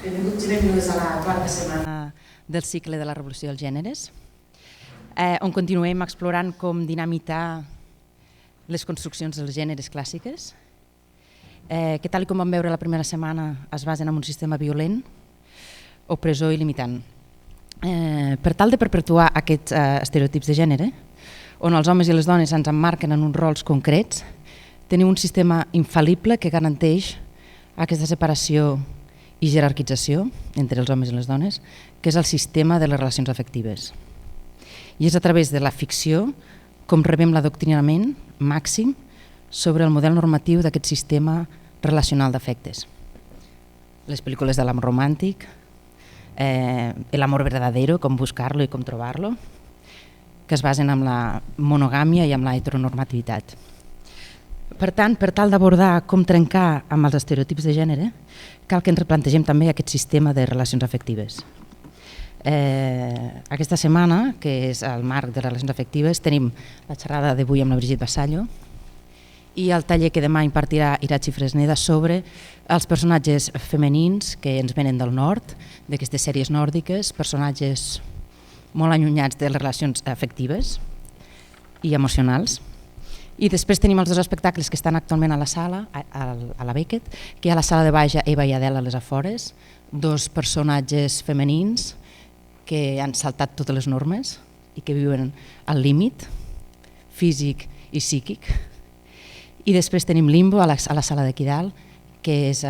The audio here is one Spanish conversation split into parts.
Benvinguts i benvingudes a la quarta setmana del cicle de la revolució dels gèneres, on continuem explorant com dinamitar les construccions dels gèneres clàssiques, que tal com vam veure la primera setmana es basen en un sistema violent, opressor i limitant. Per tal de perpetuar aquests estereotips de gènere, on els homes i les dones ens emmarquen en uns rols concrets, tenim un sistema infal·lible que garanteix aquesta separació i jerarquització entre els homes i les dones, que és el sistema de les relacions afectives. I és a través de la ficció com rebem l'adoctrinament màxim sobre el model normatiu d'aquest sistema relacional d'afectes. Les pel·lícules de l'amor romàntic, l'amor verdadero, com buscar-lo i com trobar-lo, que es basen en la monogàmia i en la heteronormativitat. Per tant, per tal d'abordar com trencar amb els estereotips de gènere, cal que ens replantegem també aquest sistema de relacions afectives. Aquesta setmana, que és el marc de relacions afectives, tenim la xerrada d'avui amb la Brigitte Vassallo i el taller que demà impartirà Irachi Fresneda sobre els personatges femenins que ens venen del nord, d'aquestes sèries nòrdiques, personatges molt allunyats de les relacions afectives i emocionals. I després tenim els dos espectacles que estan actualment a la sala, a la Beckett, que hi ha a la sala de baix Eva i Adela a les afores, dos personatges femenins que han saltat totes les normes i que viuen al límit físic i psíquic. I després tenim Limbo a la sala d'aquí dalt, que és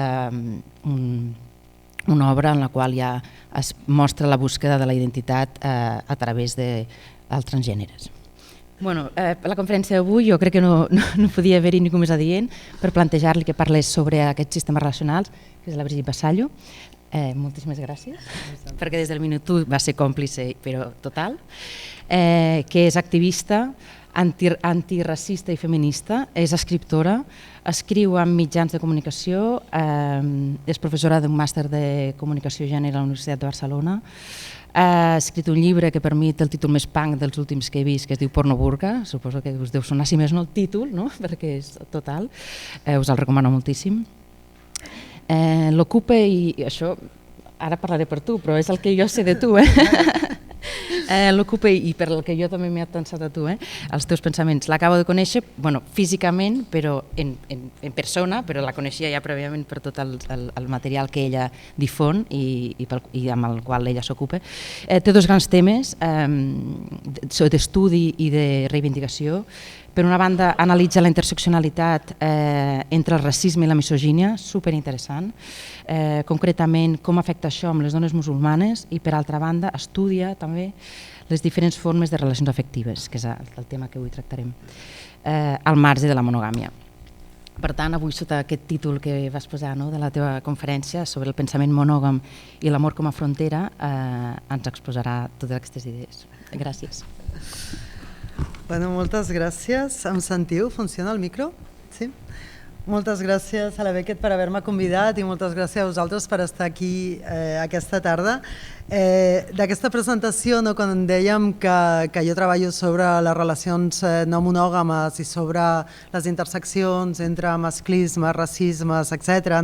una obra en la qual ja es mostra la búsqueda de la identitat a través dels transgèneres. Bueno, la conferència d'avui jo crec que no podia haver-hi ningú més adient per plantejar-li que parlés sobre aquests sistemes relacionals, que és la Brigitte Vassallo. Moltíssimes gràcies, perquè des del minut 1 va ser còmplice, però total, que és activista, antiracista i feminista, és escriptora, escriu en mitjans de comunicació, és professora d'un màster de comunicació i gènere a la Universitat de Barcelona, ha escrit un llibre que per mi té el títol més punk dels últims que he vist, que es diu Porno Burka, suposo que us deu sonar, si més no el títol, no? Perquè és total, us el recomano moltíssim. L'ocupa, i això ara parlaré per tu, però és el que jo sé de tu, l'ocupa, i per el que jo també m'he atensat a tu, els teus pensaments. L'acabo de conèixer físicament, però en persona, però la coneixia ja prèviament per tot el material que ella difon i amb el qual ella s'ocupa. Té dos grans temes d'estudi i de reivindicació. Per una banda, analitza la interseccionalitat entre el racisme i la misogínia, superinteressant, concretament com afecta això amb les dones musulmanes, i per altra banda estudia també les diferents formes de relacions afectives, que és el tema que avui tractarem, al marge de la monogàmia. Per tant, avui sota aquest títol que vas posar de la teva conferència sobre el pensament monògam i l'amor com a frontera, ens exposarà totes aquestes idees. Gràcies. Bueno, moltes gràcies. Em sentiu? Funciona el micro? Sí? Moltes gràcies a la Beckett per haver-me convidat i moltes gràcies a vosaltres per estar aquí aquesta tarda. D'aquesta presentació, quan dèiem que jo treballo sobre les relacions no monògames i sobre les interseccions entre masclisme, racismes, etc.,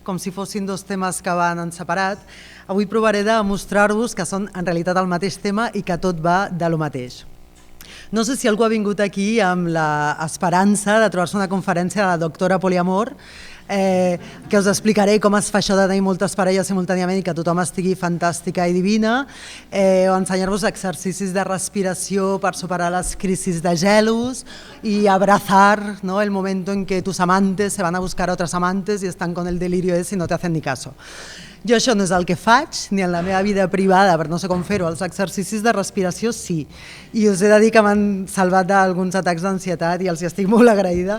com si fossin dos temes que van en separat, avui provaré de mostrar-vos que són en realitat el mateix tema i que tot va de lo mateix. No sé si algú ha vingut aquí amb l'esperança de trobar-se una conferència de la doctora Poliamor, que us explicaré com es fa això de tenir moltes parelles simultàniament i que tothom estigui fantàstica i divina, o ensenyar-vos exercicis de respiració per superar les crisis de gelos y abrazar el momento en que tus amantes se van a buscar a otras amantes y están con el delirio ese y no te hacen ni caso. Jo això no és el que faig, ni en la meva vida privada, però no sé com fer-ho. Els exercicis de respiració sí, i us he de dir que m'han salvat d'alguns atacs d'ansietat i els hi estic molt agraïda,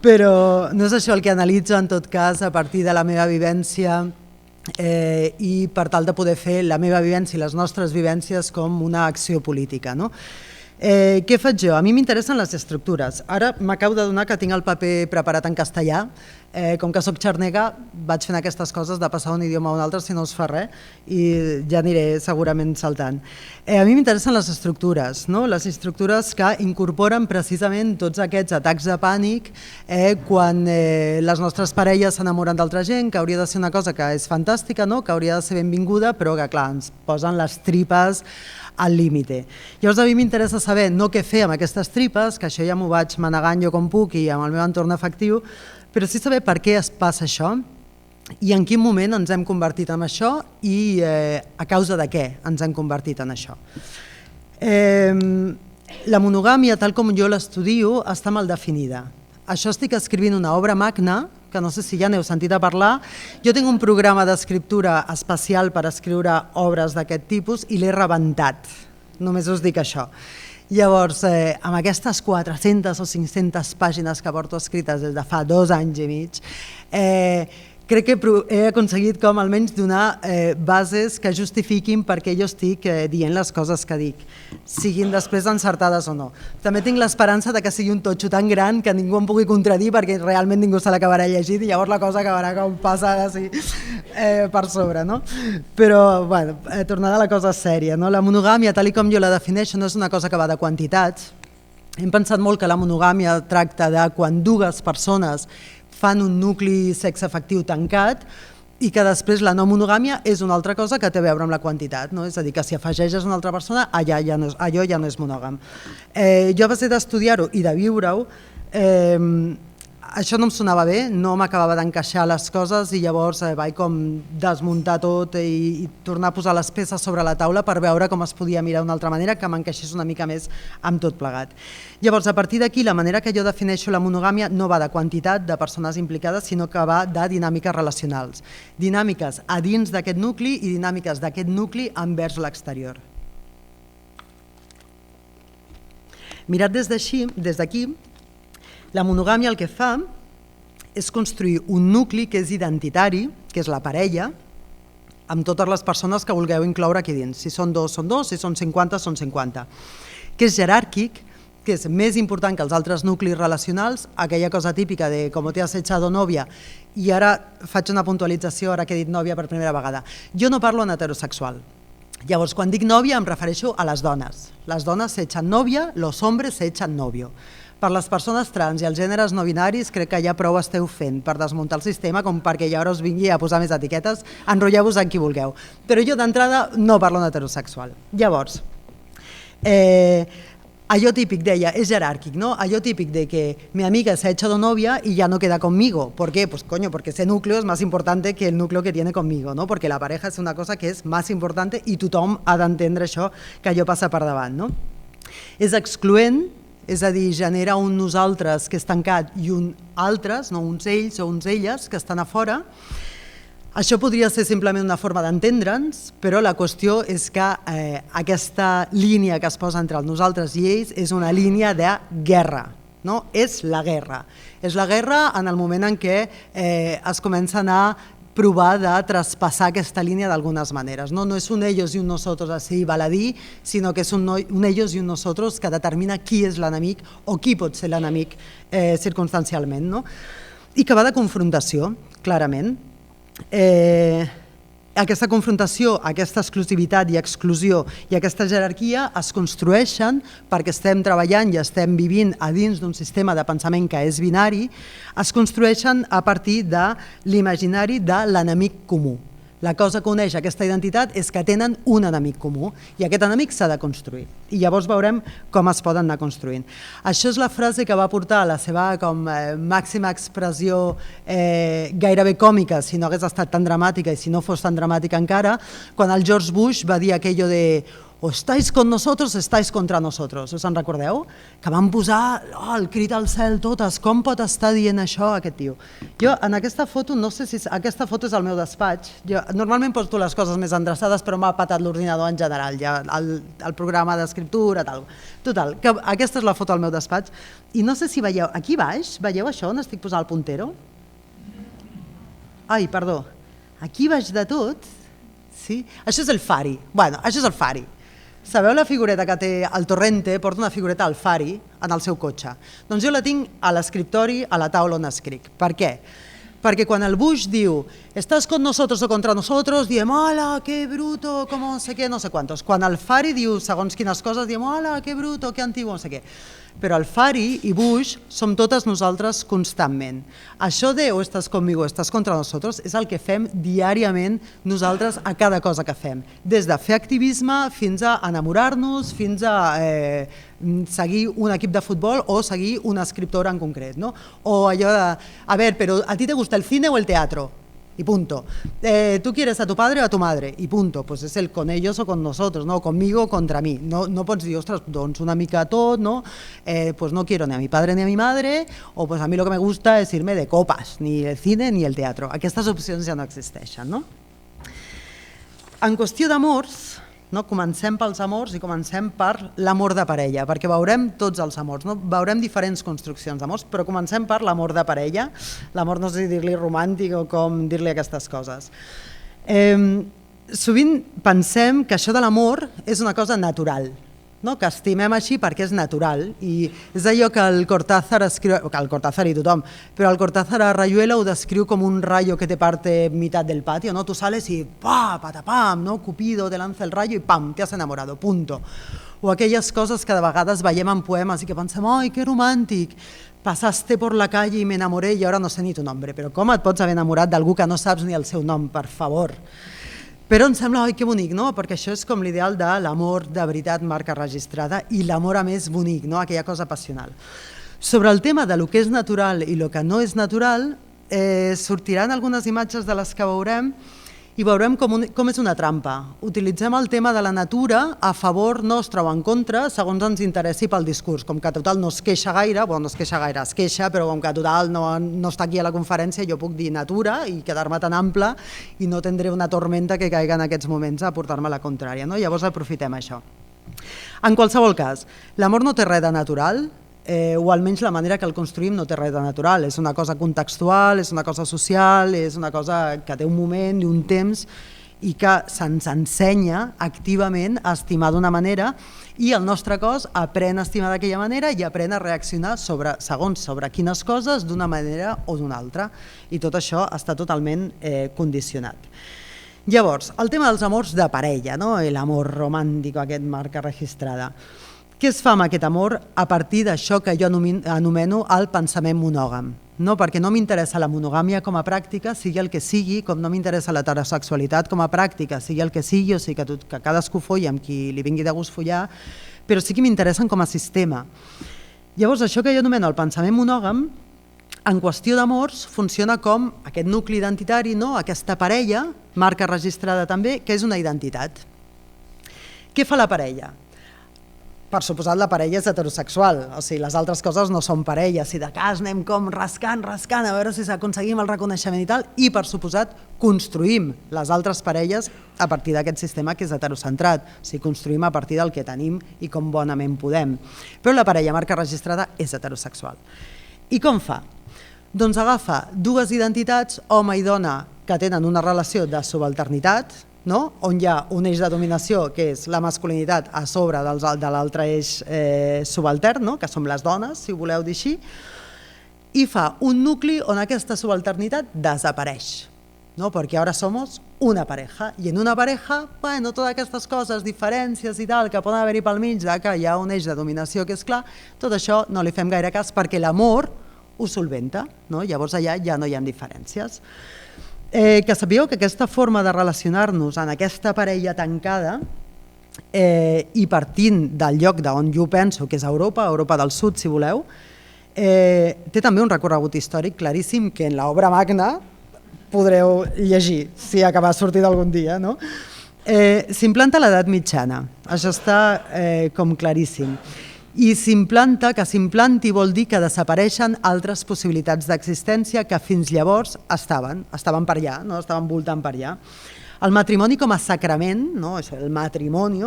però no és això el que analitzo en tot cas a partir de la meva vivència i per tal de poder fer la meva vivència i les nostres vivències com una acció política. Què faig jo? A mi m'interessen les estructures. Ara m'acabo d'adonar que tinc el paper preparat en castellà. Com que soc xarnega, vaig fent aquestes coses de passar d'un idioma a un altre si no us fa res i ja aniré segurament saltant. A mi m'interessen les estructures, no? Les estructures que incorporen precisament tots aquests atacs de pànic quan les nostres parelles s'enamoren d'altra gent, que hauria de ser una cosa que és fantàstica, no? Que hauria de ser benvinguda, però que clar, ens posen les tripes al límite. Llavors a mi m'interessa saber no què fer amb aquestes tripes, que això ja m'ho vaig manegant jo com puc i amb el meu entorn afectiu, però sí saber per què es passa això i en quin moment ens hem convertit en això i a causa de què ens hem convertit en això. La monogàmia, tal com jo l'estudio, està mal definida. Això estic escrivint una obra magna, que no sé si ja n'heu sentit a parlar. Jo tinc un programa d'escriptura especial per escriure obres d'aquest tipus i l'he rebentat, només us dic això. Llavors, amb aquestes 400 o 500 pàgines que porto escrites des de fa 2 anys i mig, crec que he aconseguit com almenys donar bases que justifiquin per què jo estic dient les coses que dic, siguin després encertades o no. També tinc l'esperança que sigui un totxo tan gran que ningú em pugui contradir perquè realment ningú se l'acabarà llegint i llavors la cosa acabarà com passada així per sobre. Però, bueno, tornada a la cosa sèria. La monogàmia, tal com jo la defineixo, no és una cosa que va de quantitats. Hem pensat molt que la monogàmia tracta de quan dues persones fan un nucli sexoafectiu tancat i que després la no monogàmia és una altra cosa que té a veure amb la quantitat, no? És a dir, que si afegeixes una altra persona, allò ja no és monògam. Jo a base d'estudiar-ho i de viure-ho, això no em sonava bé, no m'acabava d'encaixar les coses i llavors vaig com desmuntar tot i tornar a posar les peces sobre la taula per veure com es podia mirar d'una altra manera que m'encaixés una mica més amb tot plegat. Llavors, a partir d'aquí, la manera que jo defineixo la monogàmia no va de quantitat de persones implicades, sinó que va de dinàmiques relacionals. Dinàmiques a dins d'aquest nucli i dinàmiques d'aquest nucli envers l'exterior. Mirat des d'aquí, la monogàmia el que fa és construir un nucli que és identitari, que és la parella, amb totes les persones que vulgueu incloure aquí dins. Si són 2, són 2, si són 50, són 50. Que és jeràrquic, que és més important que els altres nuclis relacionals, aquella cosa típica de com te has echado novia, i ara faig una puntualització, ara que he dit nòvia per primera vegada. Jo no parlo en heterosexual. Llavors, quan dic nòvia em refereixo a les dones. Les dones se echan novia, los hombres se echan novio. Per les persones trans i els gèneres no binaris crec que ja prou esteu fent per desmuntar el sistema com perquè ja ara us vingui a posar més etiquetes, enrotlleu-vos amb qui vulgueu. Però jo d'entrada no parlo en heterosexual. Llavors, allò típic deia, és jeràrquic, ¿no? Allò típic de que mi amiga se ha echado novia y ya no queda conmigo. ¿Por qué? Pues coño, porque ese núcleo es más importante que el núcleo que tiene conmigo, ¿no? Porque la pareja és una cosa que és més important i tothom ha d'entendre això que allò passa per davant, no? És excloent, és a dir, genera un nosaltres que és tancat i un altres, no uns ells o uns elles que estan a fora. Això podria ser simplement una forma d'entendre'ns, però la qüestió és que aquesta línia que es posa entre els nosaltres i ells és una línia de guerra, no? És la guerra. És la guerra en el moment en què es comencen a provar de traspassar aquesta línia d'algunes maneres. No és un ellos i un nosotros així baladí, sinó que és un ellos i un nosotros que determina qui és l'enemic o qui pot ser l'enemic circumstancialment. I que va de confrontació, clarament. Aquesta confrontació, aquesta exclusivitat i exclusió i aquesta jerarquia es construeixen perquè estem treballant i estem vivint a dins d'un sistema de pensament que és binari, es construeixen a partir de l'imaginari de l'enemic comú. La cosa que uneix aquesta identitat és que tenen un enemic comú i aquest enemic s'ha de construir. I llavors veurem com es poden anar construint. Això és la frase que va portar a la seva màxima expressió gairebé còmica, si no hagués estat tan dramàtica i si no fos tan dramàtica encara, quan el George Bush va dir aquello de o estáis con nosotros o estáis contra nosotros. Us en recordeu? Que van posar el crit al cel totes. Com pot estar dient això aquest tio? Jo en aquesta foto, no sé si aquesta foto és el meu despatx. Jo normalment poso les coses més endreçades, però m'ha patat l'ordinador en general, ja el programa d'escriptura, tal. Total, que aquesta és la foto del meu despatx. I no sé si veieu, aquí baix, veieu això on estic posant el puntero? Ai, perdó. Aquí baix de tot, sí? Això és el fari. Bueno, això és el fari. Sabeu la figureta que té el Torrente? Porta una figureta al Fari en el seu cotxe. Doncs jo la tinc a l'escriptori, a la taula on escric. Per què? Perquè quan el Bush diu «Estás con nosotros o contra nosotros», diem «Hola, qué bruto, com no sé què, no sé quantos». Quan el Fari diu segons quines coses, diem «Hola, qué bruto, qué antiguo, no sé què». Però el Fari i Bush som totes nosaltres constantment. Això de «o estàs conmigo o estàs contra nosotros» és el que fem diàriament nosaltres a cada cosa que fem. Des de fer activisme fins a enamorar-nos, fins a seguir un equip de futbol o seguir una escriptora en concret. No? O allò de, a ver, pero ¿a ti te gusta el cine o el teatro? Y punto. ¿Tú quieres a tu padre o a tu madre? Y punto. Pues es el con ellos o con nosotros, ¿no? Conmigo o contra mí. No pots dir, ostres, doncs una mica tot, ¿no? Pues no quiero ni a mi padre ni a mi madre, o pues a mí lo que me gusta es irme de copas, ni el cine ni el teatro. Aquestes opcions ja no existeixen, no? En qüestió d'amors, no? Comencem pels amors i comencem per l'amor de parella, perquè veurem tots els amors, no? Veurem diferents construccions d'amors, però comencem per l'amor de parella. L'amor no sé si dir-li romàntic o com dir-li aquestes coses. Sovint pensem que això de l'amor és una cosa natural, no? Que estimem així perquè és natural, i és allò que el Cortázar escriu, que el Cortázar i tothom, però el Cortázar a Rayuela ho descriu com un rayo que te parte mitad del patio, ¿no? Tu sales y ¡pa! Patapam, ¿no? Cupido te lanza el rayo y ¡pam! Te has enamorado, punto. O aquelles coses que de vegades veiem en poemes i que pensem ¡ay, qué romàntic! Pasaste por la calle y me enamoré y ahora no sé ni tu nombre. Però com et pots haver enamorat d'algú que no saps ni el seu nom, per favor? Però em sembla, oi, que bonic, no? Perquè això és com l'ideal de l'amor de veritat, marca registrada, i l'amor a més bonic, no? Aquella cosa passional. Sobre el tema de lo que és natural i lo que no és natural, sortiran algunes imatges de les que veurem i veurem com és una trampa. Utilitzem el tema de la natura a favor nostre o en contra, segons ens interessi pel discurs. Com que total no es queixa gaire, bueno, no es queixa gaire, es queixa, però com que total no està aquí a la conferència, jo puc dir natura i quedar-me tan ample i no tindré una tormenta que caiga en aquests moments a portar-me la contrària. No? Llavors aprofitem això. En qualsevol cas, l'amor no té res de natural, o almenys la manera que el construïm no té res de natural, és una cosa contextual, és una cosa social, és una cosa que té un moment i un temps i que se'ns ensenya activament a estimar d'una manera i el nostre cos aprèn a estimar d'aquella manera i aprèn a reaccionar sobre quines coses d'una manera o d'una altra, i tot això està totalment condicionat. Llavors, el tema dels amors de parella, no? L'amor romàntic, aquest marca registrada. Què es fa amb aquest amor a partir d'això que jo anomeno el pensament monògam? No? Perquè no m'interessa la monogàmia com a pràctica, sigui el que sigui, com no m'interessa l'heterosexualitat com a pràctica, sigui el que sigui, o sigui que cadascú folli amb qui li vingui de gust follar, però sí que m'interessen com a sistema. Llavors, això que jo anomeno el pensament monògam, en qüestió d'amors, funciona com aquest nucli identitari, no? Aquesta parella, marca registrada també, que és una identitat. Què fa la parella? Per suposat, la parella és heterosexual, o sigui, les altres coses no són parella, si de cas anem com rascant, a veure si aconseguim el reconeixement i tal, i per suposat construïm les altres parelles a partir d'aquest sistema que és heterocentrat, o sigui, construïm a partir del que tenim i com bonament podem. Però la parella marca registrada és heterosexual. I com fa? Doncs agafa dues identitats, home i dona, que tenen una relació de subalternitat, no? On hi ha un eix de dominació que és la masculinitat a sobre de l'altre eix subaltern, no? Que som les dones, si ho voleu dir així, i fa un nucli on aquesta subalternitat desapareix, no? Perquè ara som una pareja, i en una pareja, bueno, totes aquestes coses, diferències i tal, que poden haver-hi pel mig, que hi ha un eix de dominació que és clar, tot això no li fem gaire cas perquè l'amor ho solventa, no? Llavors allà ja no hi ha diferències. Que sabíeu que aquesta forma de relacionar-nos en aquesta parella tancada i partint del lloc d'on jo penso que és Europa del Sud, si voleu, té també un recorregut històric claríssim que en l'obra magna podreu llegir, si acaba de sortir d'algun dia. S'implanta a l'edat mitjana, això està com claríssim. I que s'implanti vol dir que desapareixen altres possibilitats d'existència que fins llavors estaven per allà, estaven voltant per allà. El matrimoni com a sacrament, el matrimoni,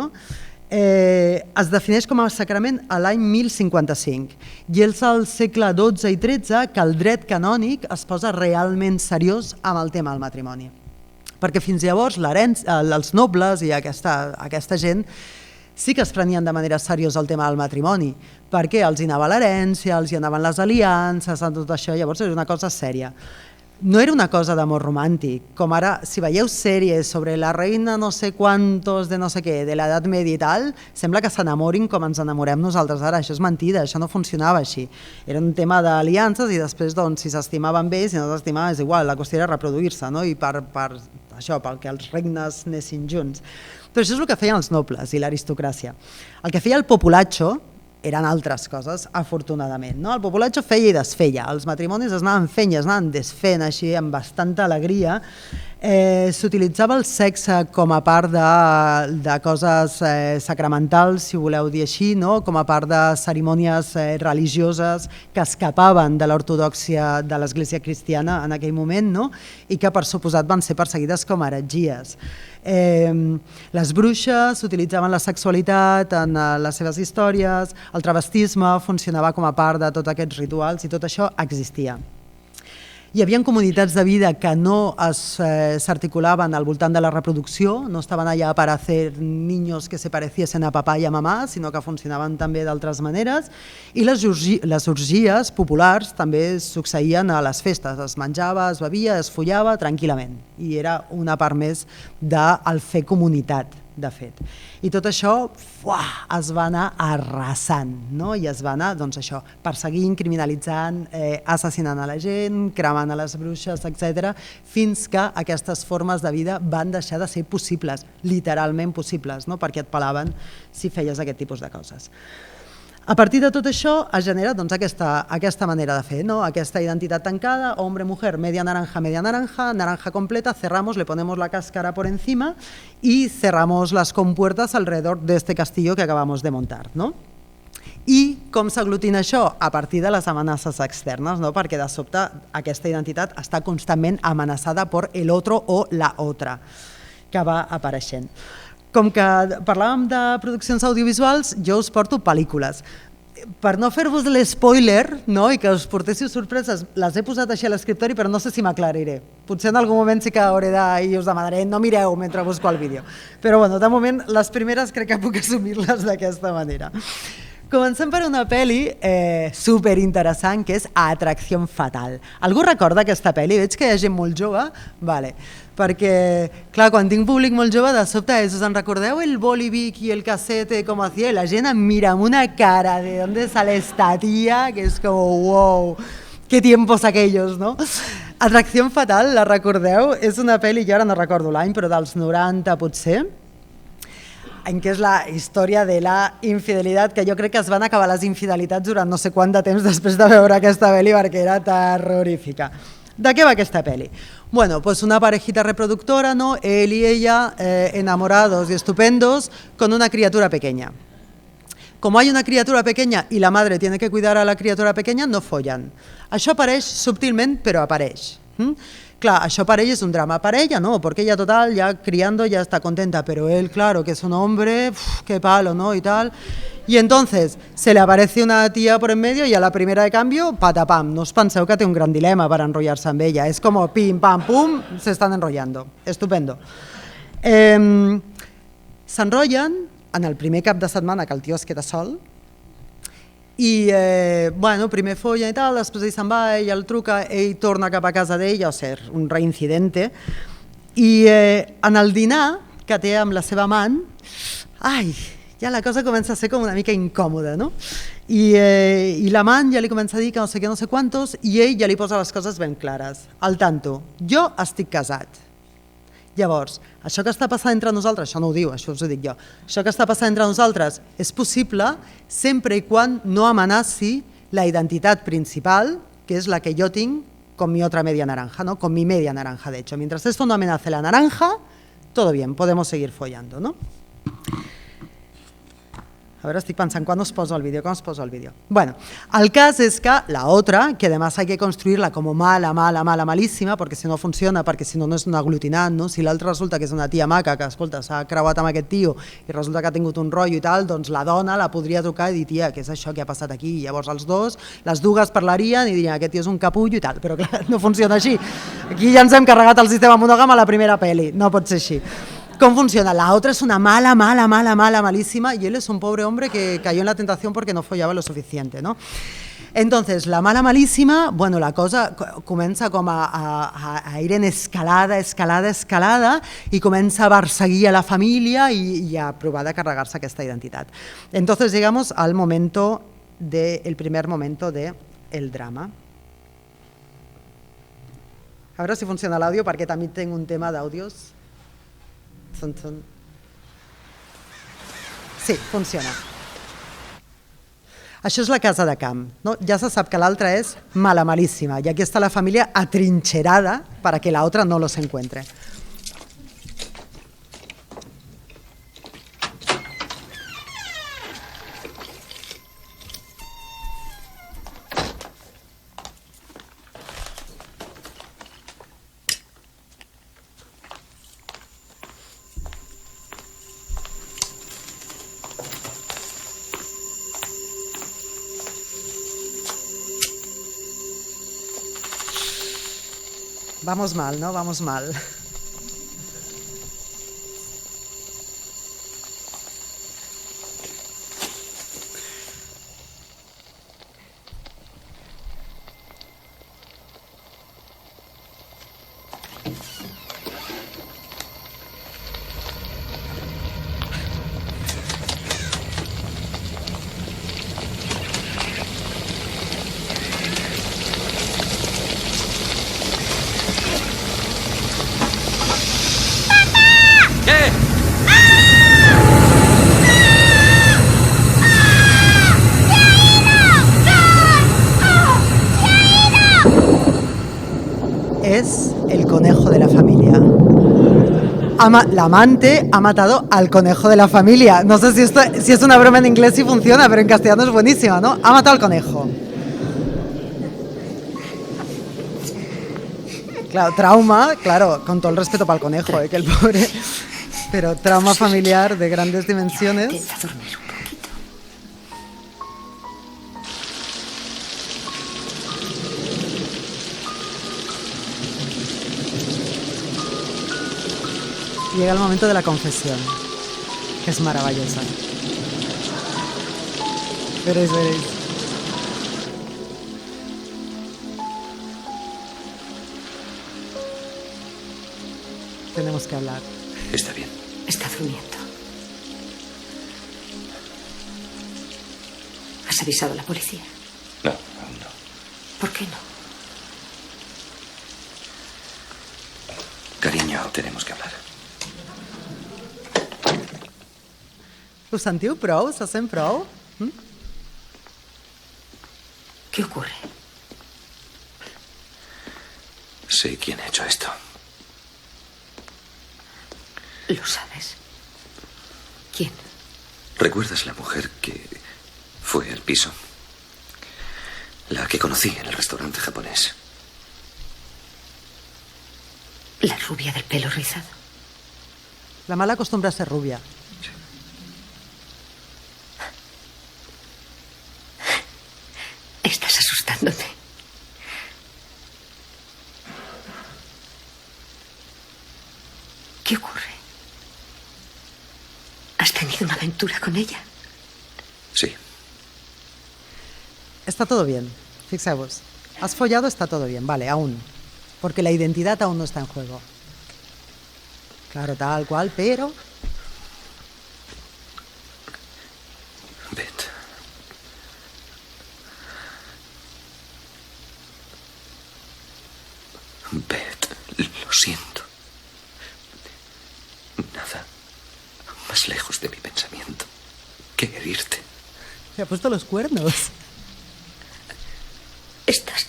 es defineix com a sacrament a l'any 1055 i és al segle XII i XIII que el dret canònic es posa realment seriós amb el tema del matrimoni. Perquè fins llavors els nobles i aquesta gent sí que es prenien de manera seriosa el tema del matrimoni, perquè els hi anava l'herència, els hi anaven les aliances, tot això, llavors era una cosa sèria. No era una cosa d'amor romàntic, com ara, si veieu sèries sobre la reina no sé quantos de no sé què, de l'edat media i tal, sembla que s'enamorin com ens enamorem nosaltres ara, això és mentida, això no funcionava així. Era un tema d'aliances i després, doncs, si s'estimaven bé, si no s'estimaven, és igual, la qüestió era reproduir-se, no? I per això, perquè els regnes anessin junts. Però això és el que feien els nobles i l'aristocràcia. El que feia el populatxo eren altres coses, afortunadament. El populatxo feia i desfeia, els matrimonis es anaven fent i es anaven desfent així amb bastanta alegria. S'utilitzava el sexe com a part de coses sacramentals, si ho voleu dir així, com a part de cerimònies religioses que escapaven de l'ortodòxia de l'Església cristiana en aquell moment, i que per suposat van ser perseguides com a heretgies. Les bruixes utilitzaven la sexualitat en les seves històries, el travestisme funcionava com a part de tots aquests rituals i tot això existia. Hi havia comunitats de vida que no s'articulaven al voltant de la reproducció, no estaven allà per fer niños que se pareciesen a papà i a mamà, sinó que funcionaven també d'altres maneres, i les orgies populars també succeïen a les festes, es menjava, es bevia, es follava tranquil·lament, i era una part més del fer comunitat, de fet. I tot això es va anar arrasant, i es va anar perseguint, criminalitzant, assassinant a la gent, cremant a les bruixes, etc., fins que aquestes formes de vida van deixar de ser possibles, literalment possibles, perquè et pelaven si feies aquest tipus de coses. A partir de tot això es genera aquesta manera de fer, aquesta identitat tancada, hombre-mujer, media naranja, naranja completa, cerramos, le ponemos la cáscara por encima y cerramos las compuertas alrededor de este castillo que acabamos de montar. I com s'aglutina això? A partir de les amenaces externes, perquè de sobte aquesta identitat està constantment amenaçada per el otro o la otra que va apareixent. Com que parlàvem de produccions audiovisuals, jo us porto pel·lícules. Per no fer-vos l'espoiler i que us portéssiu sorpreses, les he posat així a l'escriptori, però no sé si m'aclariré. Potser en algun moment sí que hauré i us demanaré, no mireu mentre busco el vídeo. Però de moment les primeres crec que puc assumir-les d'aquesta manera. Comencem per una pel·li superinteressant que és Atracció Fatal. Algú recorda aquesta pel·li? Veig que hi ha gent molt jove. Vale. Perquè, clar, quan tinc públic molt jove, de sobte us en recordeu el Bolivic i el Casete com hacía? La gent em mira amb una cara de ¿dónde sale esta tía? Que és com, wow, qué tiempos aquellos, no? Atracció Fatal, la recordeu? És una pel·li, jo ara no recordo l'any, però dels 90 potser, en què és la història de la infidelitat, que jo crec que es van acabar les infidelitats durant no sé quant de temps després de veure aquesta pel·li perquè era terrorífica. ¿De qué va aquesta peli? Bueno, pues una parejita reproductora, él y ella enamorados y estupendos con una criatura pequeña. Como hay una criatura pequeña y la madre tiene que cuidar a la criatura pequeña, no follan. Això apareix subtilment, però apareix. Clar, això per ell és un drama. Per ella no, porque ella total, ya criando, ya está contenta, pero él, claro, que es un hombre, qué palo, ¿no? Y tal. Y entonces se le aparece una tía por en medio y a la primera de cambio, patapam. No us penseu que té un gran dilema per enrotllar-se amb ella. És com pim, pam, pum, se están enrollando. Estupendo. S'enrotllen en el primer cap de setmana que el tio es queda sol, i primer follen i tal, després ell se'n va, ell el truca, ell torna cap a casa d'ella, o sigui, un reincidente, i en el dinar que té amb la seva amant, ja la cosa comença a ser com una mica incòmoda, no? I l'amant ja li comença a dir que no sé què, no sé quantos, i ell ja li posa les coses ben clares. Al tanto, jo estic casat. Llavors, això que està passant entre nosaltres, això no ho diu, això us ho dic jo, això que està passant entre nosaltres és possible sempre i quan no amenaci la identitat principal, que és la que jo tinc con mi otra media naranja, ¿no? Con mi media naranja, de hecho. Mientras esto no amenace la naranja, todo bien, podemos seguir follando, ¿no? A veure, estic pensant, quan us poso el vídeo? Bueno, el cas és que la otra, que además hay que construirla como mala, malísima, porque si no funciona, perquè si no no és un aglutinant, no? Si l'altra resulta que és una tia maca que, escolta, s'ha creuat amb aquest tio i resulta que ha tingut un rotllo i tal, doncs la dona la podria trucar i dir, tia, què és això que ha passat aquí? I llavors les dues parlarien i dirien, aquest tio és un capullo i tal, però clar, no funciona així. Aquí ja ens hem carregat el sistema monògam a la primera pel·li, no pot ser així. ¿Cómo funciona? La otra es una mala, malísima, y él es un pobre hombre que cayó en la tentación porque no follava lo suficiente, no? Entonces, la mala malíssima, bueno, la cosa comença com a ir en escalada i comença a perseguir a la família i a provar de carregar-se aquesta identitat. Entonces, llegamos al momento el primer momento del drama. A veure si funciona l'àudio, perquè també tinc un tema d'àudios. Sí, funciona. Això és la casa de camp. No? Ja se sap que l'altra és mala, malíssima, i aquí està la família atrincherada para que la otra no los encuentre. Vamos mal, ¿no? Vamos mal. Es el conejo de la familia. La amante ha matado al conejo de la familia. No sé si es una broma en inglés si funciona, pero en castellano es buenísima, ¿no? Ha matado al conejo. Claro, trauma, claro, con todo el respeto para el conejo, que el pobre, pero trauma familiar de grandes dimensiones. Intenta dormir un poquito. Llega el momento de la confesión, que es maravillosa. Veréis. Tenemos que hablar. Está bien. Está durmiendo. ¿Has avisado a la policía? No, aún no. ¿Por qué no? Cariño, tenemos que hablar. Ho sentiu prou? Se sent prou? ¿Qué ocurre? Sé quién ha hecho esto. ¿Lo sabes? ¿Quién? ¿Recuerdas la mujer que fue al piso? La que conocí en el restaurante japonés. ¿La rubia del pelo rizado? La mala acostumbra a ser rubia. Estás asustándote. ¿Qué ocurre? ¿Has tenido una aventura con ella? Sí. Está todo bien, fixeu-vos. Has follado, está todo bien, vale, aún. Porque la identidad aún no está en juego. Claro, tal cual, pero... Beth. Beth, lo siento. Nada más lejos de mi pensamiento que herirte. Se ha puesto los cuernos. Estás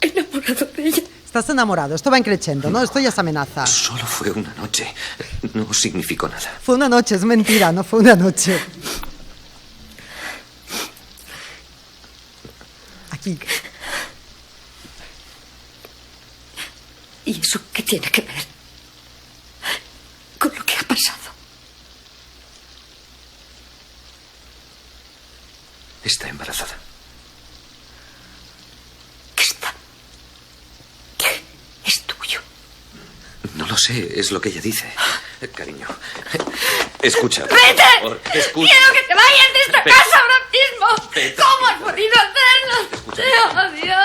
enamorado de ella. Estás enamorado, esto va increciendo, ¿no? Esto ya es amenaza. Solo fue una noche. No significó nada. Fue una noche, es mentira, no fue una noche. Aquí. ¿Y eso qué tiene que ver con lo que ha pasado? Está embarazada. ¿Qué está? ¿Qué es tuyo? sé, es lo que ella dice. Cariño, escucha. ¡Vete! Por favor, escucha. ¡Quiero que te vayas de esta Vete. casa ahora mismo! Vete. ¿Cómo has podido hacerlo? Escucha. ¡Te odio!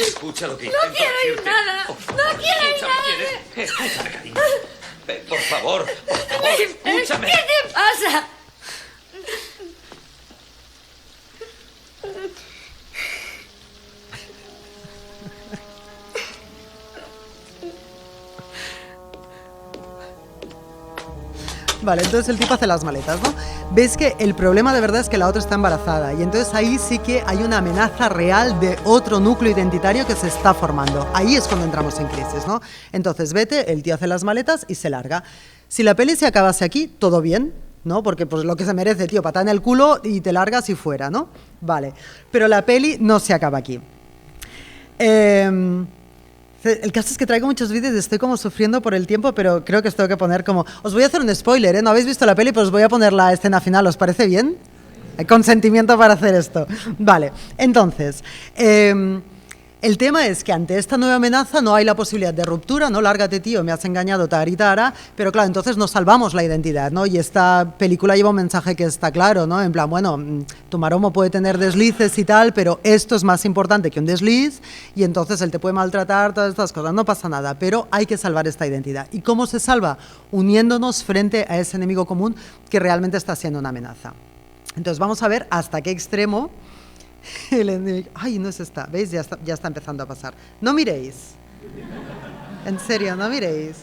Escucha lo que No intento quiero ir decirte. nada. Por No favor, quiero ir escúchame, nada. Escúchame, cariño. Ven, por favor, escúchame. ¿Qué te pasa? Vale, entonces el tipo hace las maletas, ¿no? Ves que el problema de verdad es que la otra está embarazada y entonces ahí sí que hay una amenaza real de otro núcleo identitario que se está formando. Ahí es cuando entramos en crisis, ¿no? Entonces vete, el tío hace las maletas y se larga. Si la peli se acabase aquí, todo bien, ¿no? Porque pues lo que se merece, tío, patada en el culo y te largas y fuera, ¿no? Vale, pero la peli no se acaba aquí. El caso es que traigo muchos vídeos y estoy como sufriendo por el tiempo, pero creo que os tengo que poner como... Os voy a hacer un spoiler, ¿eh? No habéis visto la peli, pero os voy a poner la escena final, ¿os parece bien? Hay consentimiento para hacer esto. Vale, entonces... el tema es que ante esta nueva amenaza no hay la posibilidad de ruptura, ¿no? Lárgate, tío, me has engañado, taritara, pero claro, entonces nos salvamos la identidad, ¿no? Y esta película lleva un mensaje que está claro, ¿no? En plan, bueno, tu maromo puede tener deslices y tal, pero esto es más importante que un desliz y entonces él te puede maltratar, todas estas cosas, no pasa nada, pero hay que salvar esta identidad. ¿Y cómo se salva? Uniéndonos frente a ese enemigo común que realmente está siendo una amenaza. Entonces vamos a ver hasta qué extremo... El enemigo. Ay, no es esta. ¿Veis? Ya está empezando a pasar. No miréis. En serio, no miréis.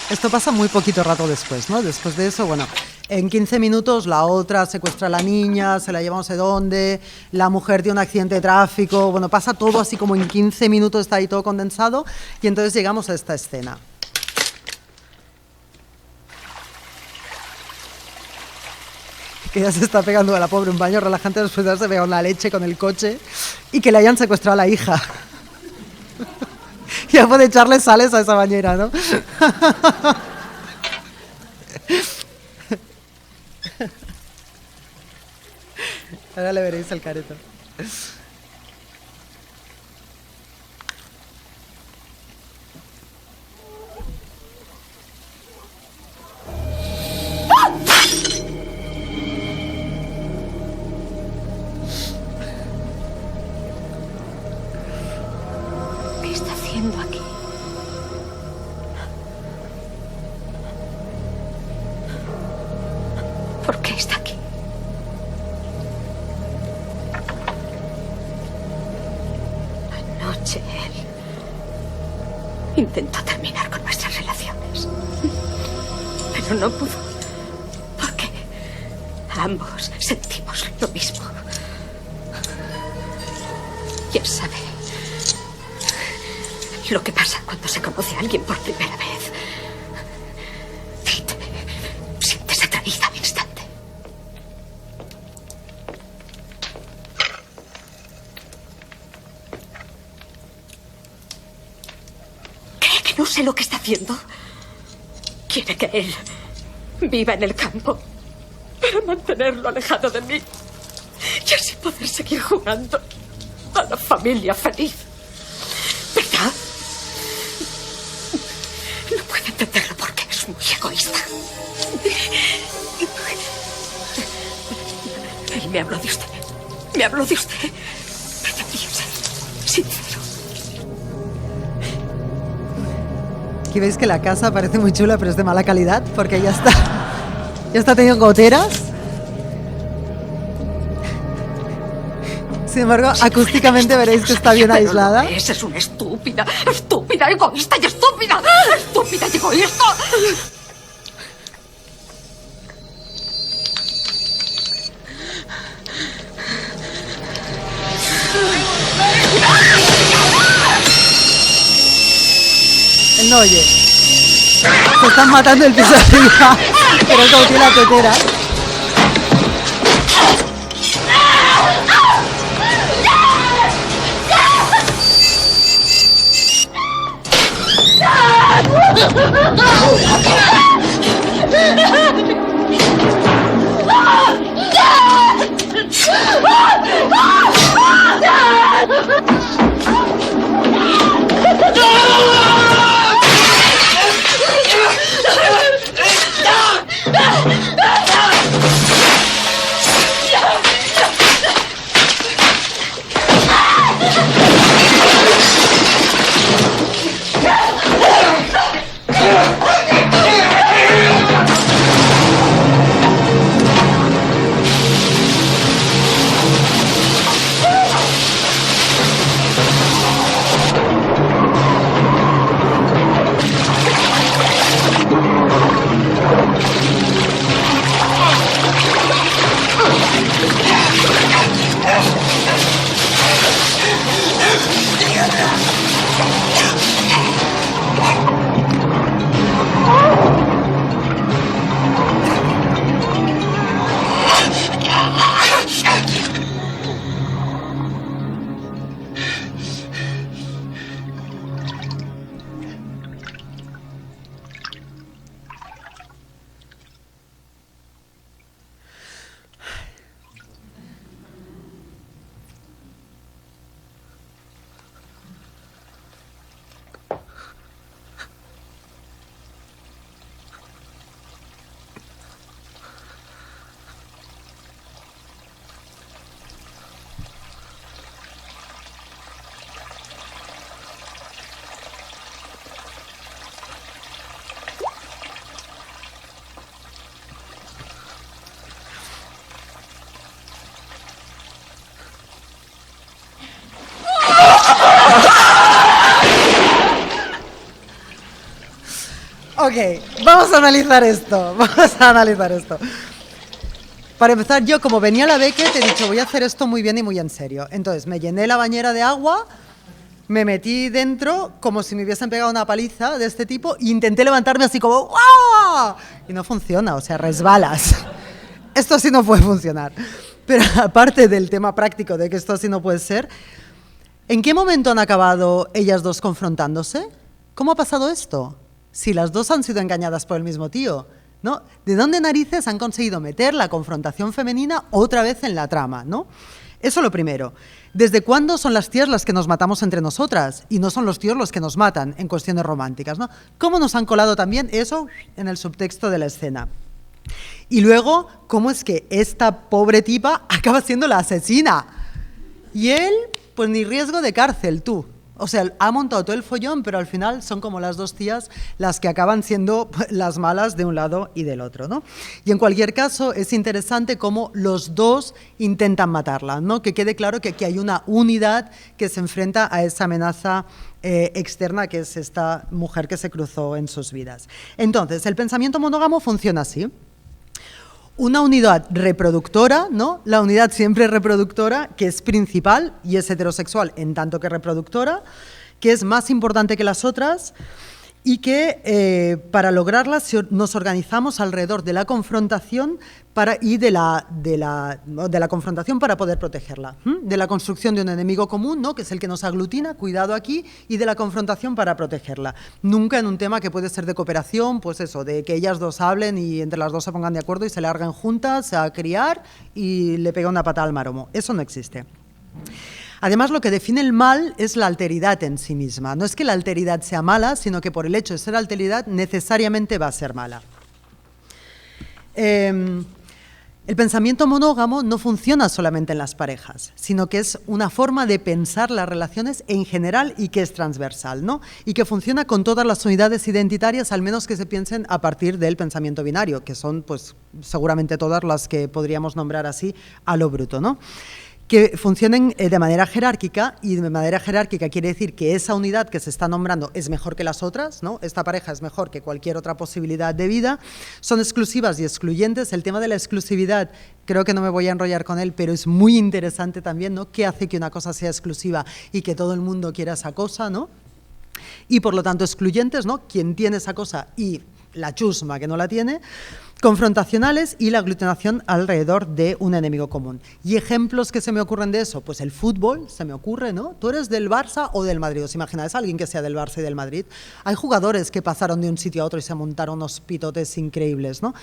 Esto pasa muy poquito rato después, ¿no? Después de eso, bueno, en 15 minutos la otra secuestra a la niña, se la lleva no sé dónde, la mujer tiene un accidente de tráfico, bueno, pasa todo así como en 15 minutos, está ahí todo condensado, y entonces llegamos a esta escena. Que ya se está pegando a la pobre un baño relajante después de haberse pegado la leche con el coche y que le hayan secuestrado a la hija. Ya puede echarle sales a esa bañera, ¿no? Ahora le veréis el careto. ¿Qué está haciendo aquí? ¿Por qué está aquí? Anoche él intentó terminar con nuestras relaciones. Pero no pudo. Porque ambos sentimos lo mismo. Ya sabe lo que pasa cuando se conoce a alguien por primera vez. Y te sientes atraída al instante. ¿Cree que no sé lo que está haciendo? Quiere que él viva en el campo para mantenerlo alejado de mí y así poder seguir jugando a la familia feliz. ¿Verdad? No puedo entenderlo porque es muy egoísta. Él me habló de usted. Me habló de usted. Pretendía ser sincero. Aquí veis que la casa parece muy chula, pero es de mala calidad porque ya está teniendo goteras. Sin embargo, acústicamente veréis que está bien Pero aislada. no es una estúpida, egoísta y estúpida y egoísta. Él no oye. Se están matando el piso de arriba, pero como tiene la tetera. Ok, vamos a analizar esto, Para empezar, yo como venía a la Beckett he dicho voy a hacer esto muy bien y muy en serio. Entonces me llené la bañera de agua, me metí dentro como si me hubiesen pegado una paliza de este tipo e intenté levantarme así como ¡ah! Y no funciona, o sea, resbalas. Esto sí no puede funcionar. Pero aparte del tema práctico de que esto sí no puede ser, ¿en qué momento han acabado ellas dos confrontándose? ¿Cómo ha pasado esto? Si las dos han sido engañadas por el mismo tío, ¿no? ¿De dónde narices han conseguido meter la confrontación femenina otra vez en la trama, ¿no? Eso lo primero. ¿Desde cuándo son las tías las que nos matamos entre nosotras y no son los tíos los que nos matan en cuestiones románticas, ¿no? ¿Cómo nos han colado también eso en el subtexto de la escena? Y luego, ¿cómo es que esta pobre tipa acaba siendo la asesina? Y él, pues ni riesgo de cárcel, tú. O sea, ha montado todo el follón, pero al final son como las dos tías las que acaban siendo las malas de un lado y del otro, ¿no? Y en cualquier caso es interesante cómo los dos intentan matarla, ¿no? Que quede claro que aquí hay una unidad que se enfrenta a esa amenaza externa que es esta mujer que se cruzó en sus vidas. Entonces, el pensamiento monógamo funciona así. Una unidad reproductora, ¿no? La unidad siempre reproductora, que es principal y es heterosexual en tanto que reproductora, que es más importante que las otras y que para lograrla nos organizamos alrededor de la confrontación de la confrontación para poder protegerla, de la construcción de un enemigo común, ¿no? Que es el que nos aglutina, cuidado aquí, y de la confrontación para protegerla. Nunca en un tema que puede ser de cooperación, pues eso, de que ellas dos hablen y entre las dos se pongan de acuerdo y se larguen juntas a criar y le pega una patada al maromo. Eso no existe. Además, lo que define el mal es la alteridad en sí misma. No es que la alteridad sea mala, sino que por el hecho de ser alteridad necesariamente va a ser mala. El pensamiento monógamo no funciona solamente en las parejas, sino que es una forma de pensar las relaciones en general y que es transversal, ¿no? Y que funciona con todas las unidades identitarias, al menos que se piensen a partir del pensamiento binario, que son pues seguramente todas las que podríamos nombrar así a lo bruto, ¿no? Que funcionen de manera jerárquica, y de manera jerárquica quiere decir que esa unidad que se está nombrando es mejor que las otras, ¿no? Esta pareja es mejor que cualquier otra posibilidad de vida, son exclusivas y excluyentes. El tema de la exclusividad, creo que no me voy a enrollar con él, pero es muy interesante también, ¿no? ¿Qué hace que una cosa sea exclusiva y que todo el mundo quiera esa cosa, ¿no? Y por lo tanto excluyentes, ¿no? Quien tiene esa cosa y la chusma, que no la tiene, confrontacionales y la aglutinación alrededor de un enemigo común. Y ejemplos que se me ocurren de eso, pues el fútbol, se me ocurre, ¿no? Tú eres del Barça o del Madrid, ¿os imagináis a alguien que sea del Barça y del Madrid? Hay jugadores que pasaron de un sitio a otro y se montaron unos pitotes increíbles, ¿no?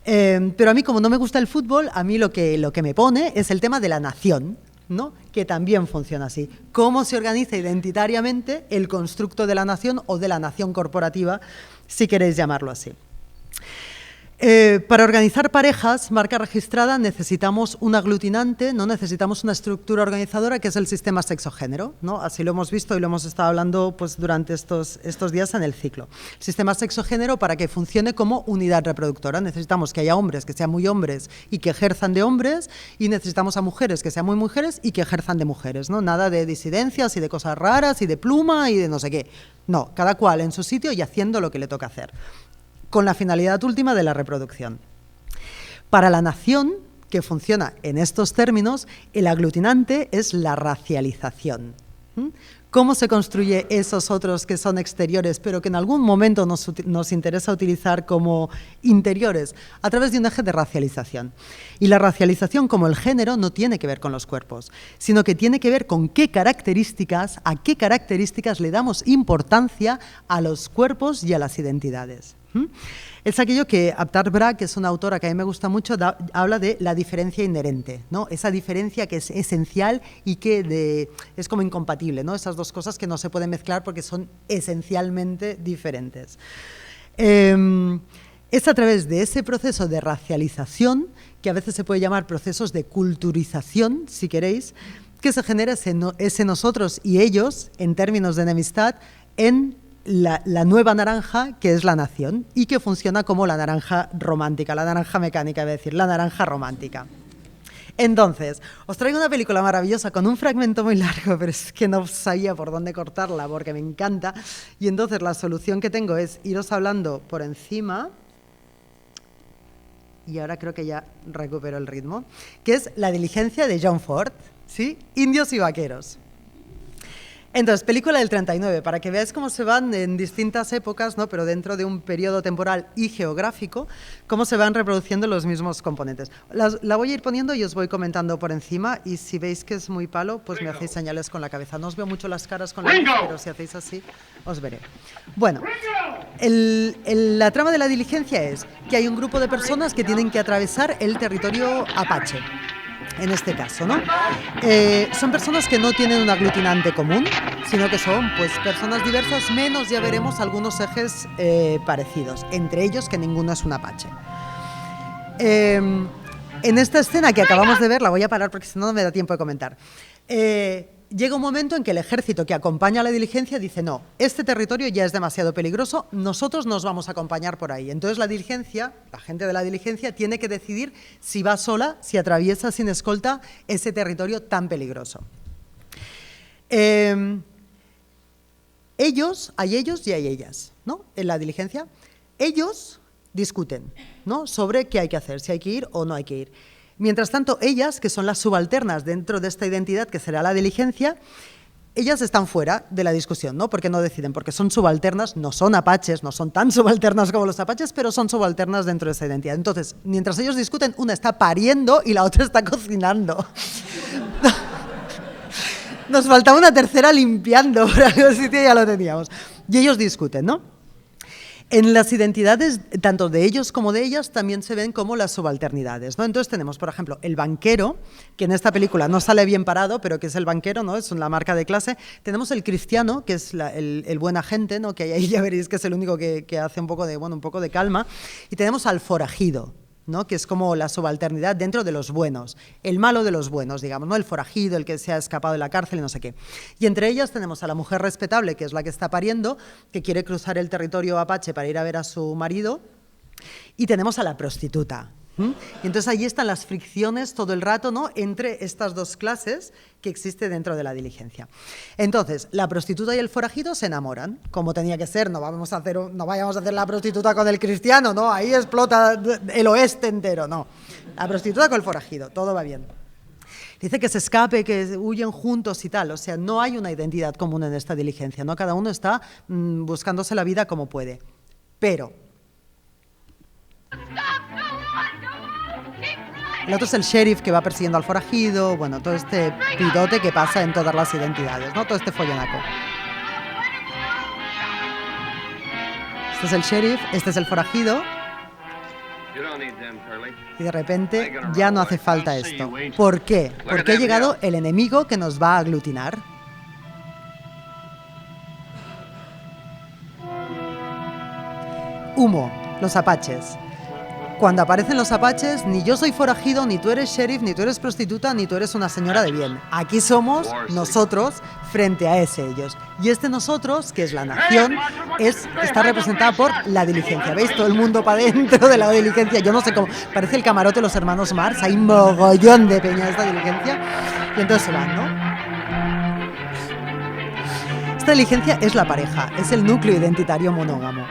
Pero a mí, como no me gusta el fútbol, a mí lo que me pone es el tema de la nación, ¿no? Que también funciona así. Cómo se organiza identitariamente el constructo de la nación o de la nación corporativa, si queréis llamarlo así. Para organizar parejas, marca registrada, necesitamos un aglutinante, ¿no? Necesitamos una estructura organizadora que es el sistema sexo-género, ¿no? Así lo hemos visto y lo hemos estado hablando pues, durante estos días en el ciclo. El sistema sexo-género, para que funcione como unidad reproductora, necesitamos que haya hombres que sean muy hombres y que ejerzan de hombres, y necesitamos a mujeres que sean muy mujeres y que ejerzan de mujeres, ¿no? Nada de disidencias y de cosas raras y de pluma y de no sé qué. No, cada cual en su sitio y haciendo lo que le toca hacer, con la finalidad última de la reproducción. Para la nación, que funciona en estos términos, el aglutinante es la racialización. ¿Cómo se construye esos otros que son exteriores, pero que en algún momento nos interesa utilizar como interiores? A través de un eje de racialización. Y la racialización, como el género, no tiene que ver con los cuerpos, sino que tiene que ver con a qué características le damos importancia a los cuerpos y a las identidades. Es aquello que Aptar Bra, que es una autora que a mí me gusta mucho, habla de la diferencia inherente, ¿no? Esa diferencia que es esencial y que es como incompatible, ¿no? Esas dos cosas que no se pueden mezclar porque son esencialmente diferentes. Es a través de ese proceso de racialización, que a veces se puede llamar procesos de culturización, si queréis, que se genera ese nosotros y ellos, en términos de enemistad, en la nueva naranja, que es la nación, y que funciona como la naranja romántica, la naranja mecánica, voy a decir, la naranja romántica. Entonces, os traigo una película maravillosa con un fragmento muy largo, pero es que no sabía por dónde cortarla porque me encanta, y entonces la solución que tengo es iros hablando por encima, y ahora creo que ya recupero el ritmo, que es La diligencia de John Ford, ¿sí? Indios y vaqueros. Entonces, película del 39, para que veáis cómo se van en distintas épocas, ¿no? Pero dentro de un periodo temporal y geográfico, cómo se van reproduciendo los mismos componentes. La voy a ir poniendo y os voy comentando por encima, y si veis que es muy palo, pues me hacéis señales con la cabeza. No os veo mucho las caras con la luz, pero si hacéis así, os veré. Bueno, la trama de La diligencia es que hay un grupo de personas que tienen que atravesar el territorio apache. En este caso, ¿no? Son personas que no tienen un aglutinante común, sino que son pues, personas diversas, menos ya veremos algunos ejes parecidos, entre ellos que ninguno es un apache. En esta escena que acabamos de ver, la voy a parar porque si no, no me da tiempo de comentar. Llega un momento en que el ejército que acompaña a la diligencia dice no, este territorio ya es demasiado peligroso, nosotros nos vamos a acompañar por ahí. Entonces la gente de la diligencia tiene que decidir si va sola, si atraviesa sin escolta ese territorio tan peligroso. Hay ellos y hay ellas, ¿no? En la diligencia. Ellos discuten, ¿no? Sobre qué hay que hacer, si hay que ir o no hay que ir. Mientras tanto, ellas, que son las subalternas dentro de esta identidad que será la diligencia, ellas están fuera de la discusión, ¿no? Porque no deciden, porque son subalternas, no son apaches, no son tan subalternas como los apaches, pero son subalternas dentro de esa identidad. Entonces, mientras ellos discuten, una está pariendo y la otra está cocinando. Nos faltaba una tercera limpiando, por algún sitio ya lo teníamos. Y ellos discuten, ¿no? En las identidades, tanto de ellos como de ellas, también se ven como las subalternidades, ¿no? Entonces tenemos, por ejemplo, el banquero, que en esta película no sale bien parado, pero que es el banquero, ¿no? Es la marca de clase. Tenemos el cristiano, que es el buen agente, ¿no? Que ahí ya veréis que es el único que hace un poco de calma. Y tenemos al forajido, ¿no? Que es como la subalternidad dentro de los buenos, el malo de los buenos, digamos, ¿no? El forajido, el que se ha escapado de la cárcel y no sé qué. Y entre ellas tenemos a la mujer respetable, que es la que está pariendo, que quiere cruzar el territorio apache para ir a ver a su marido, y tenemos a la prostituta. Y entonces ahí están las fricciones todo el rato, ¿no? Entre estas dos clases que existe dentro de la diligencia. Entonces, la prostituta y el forajido se enamoran, como tenía que ser. No vayamos a hacer la prostituta con el cristiano, ¿no? Ahí explota el oeste entero, no. La prostituta con el forajido, todo va bien. Dice que se escape, que huyen juntos y tal. O sea, no hay una identidad común en esta diligencia, ¿no? Cada uno está buscándose la vida como puede. Pero El otro es el sheriff que va persiguiendo al forajido, bueno, todo este pirote que pasa en todas las identidades, ¿no? Todo este follonaco. Este es el sheriff, este es el forajido. Y de repente ya no hace falta esto. ¿Por qué? Porque ha llegado el enemigo que nos va a aglutinar. Humo, los apaches. Cuando aparecen los apaches, ni yo soy forajido, ni tú eres sheriff, ni tú eres prostituta, ni tú eres una señora de bien. Aquí somos nosotros frente a ellos. Y este nosotros, que es la nación, está representada por la diligencia. ¿Veis? Todo el mundo para dentro de la diligencia. Yo no sé cómo. Parece el camarote de los hermanos Marx. Hay mogollón de peña de esta diligencia. Y entonces se van, ¿no? Esta diligencia es la pareja. Es el núcleo identitario monógamo.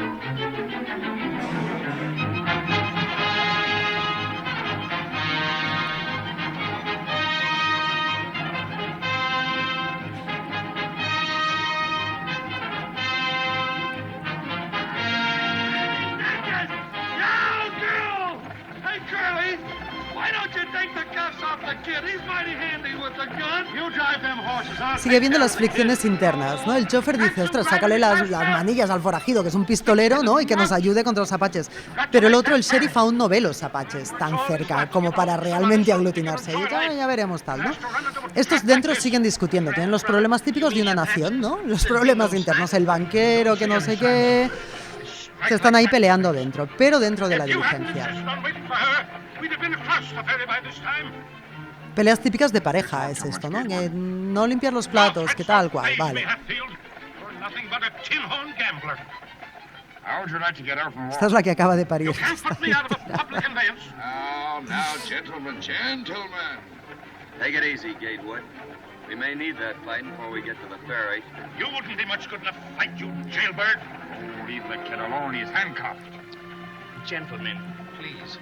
Sigue viendo las fricciones internas, ¿no? El chofer dice, ostras, sácale las manillas al forajido, que es un pistolero, ¿no? Y que nos ayude contra los apaches. Pero el otro, el sheriff, aún no ve los apaches tan cerca como para realmente aglutinarse. Y ya veremos tal, ¿no? Estos dentro siguen discutiendo, tienen los problemas típicos de una nación, ¿no? Los problemas internos, el banquero, que no sé qué... Se están ahí peleando dentro, pero dentro de la diligencia. Peleas típicas de pareja es esto, ¿no? Que no limpiar los platos, que tal cual, vale. Esta es la que acaba de parir. Take it easy, Gatewood. We may need that fight before we get to the ferry. You wouldn't be much good in a fight, you jailbird. Oh, leave the kid alone. He's handcuffed. Gentlemen, please.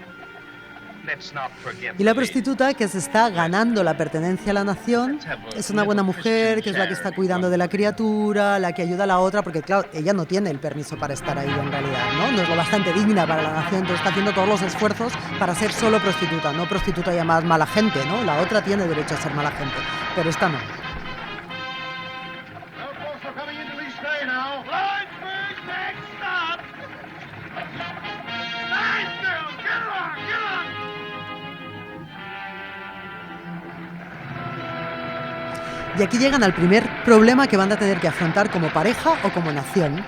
Let's not forget. Y la prostituta, que se está ganando la pertenencia a la nación, es una buena mujer, que es la que está cuidando de la criatura, la que ayuda a la otra, porque claro, ella no tiene el permiso para estar ahí en realidad, ¿no? No es lo bastante digna para la nación, entonces está haciendo todos los esfuerzos para ser solo prostituta, no prostituta llamada mala gente, ¿no? La otra tiene derecho a ser mala gente, pero esta no. Y aquí llegan al primer problema que van a tener que afrontar como pareja o como nación,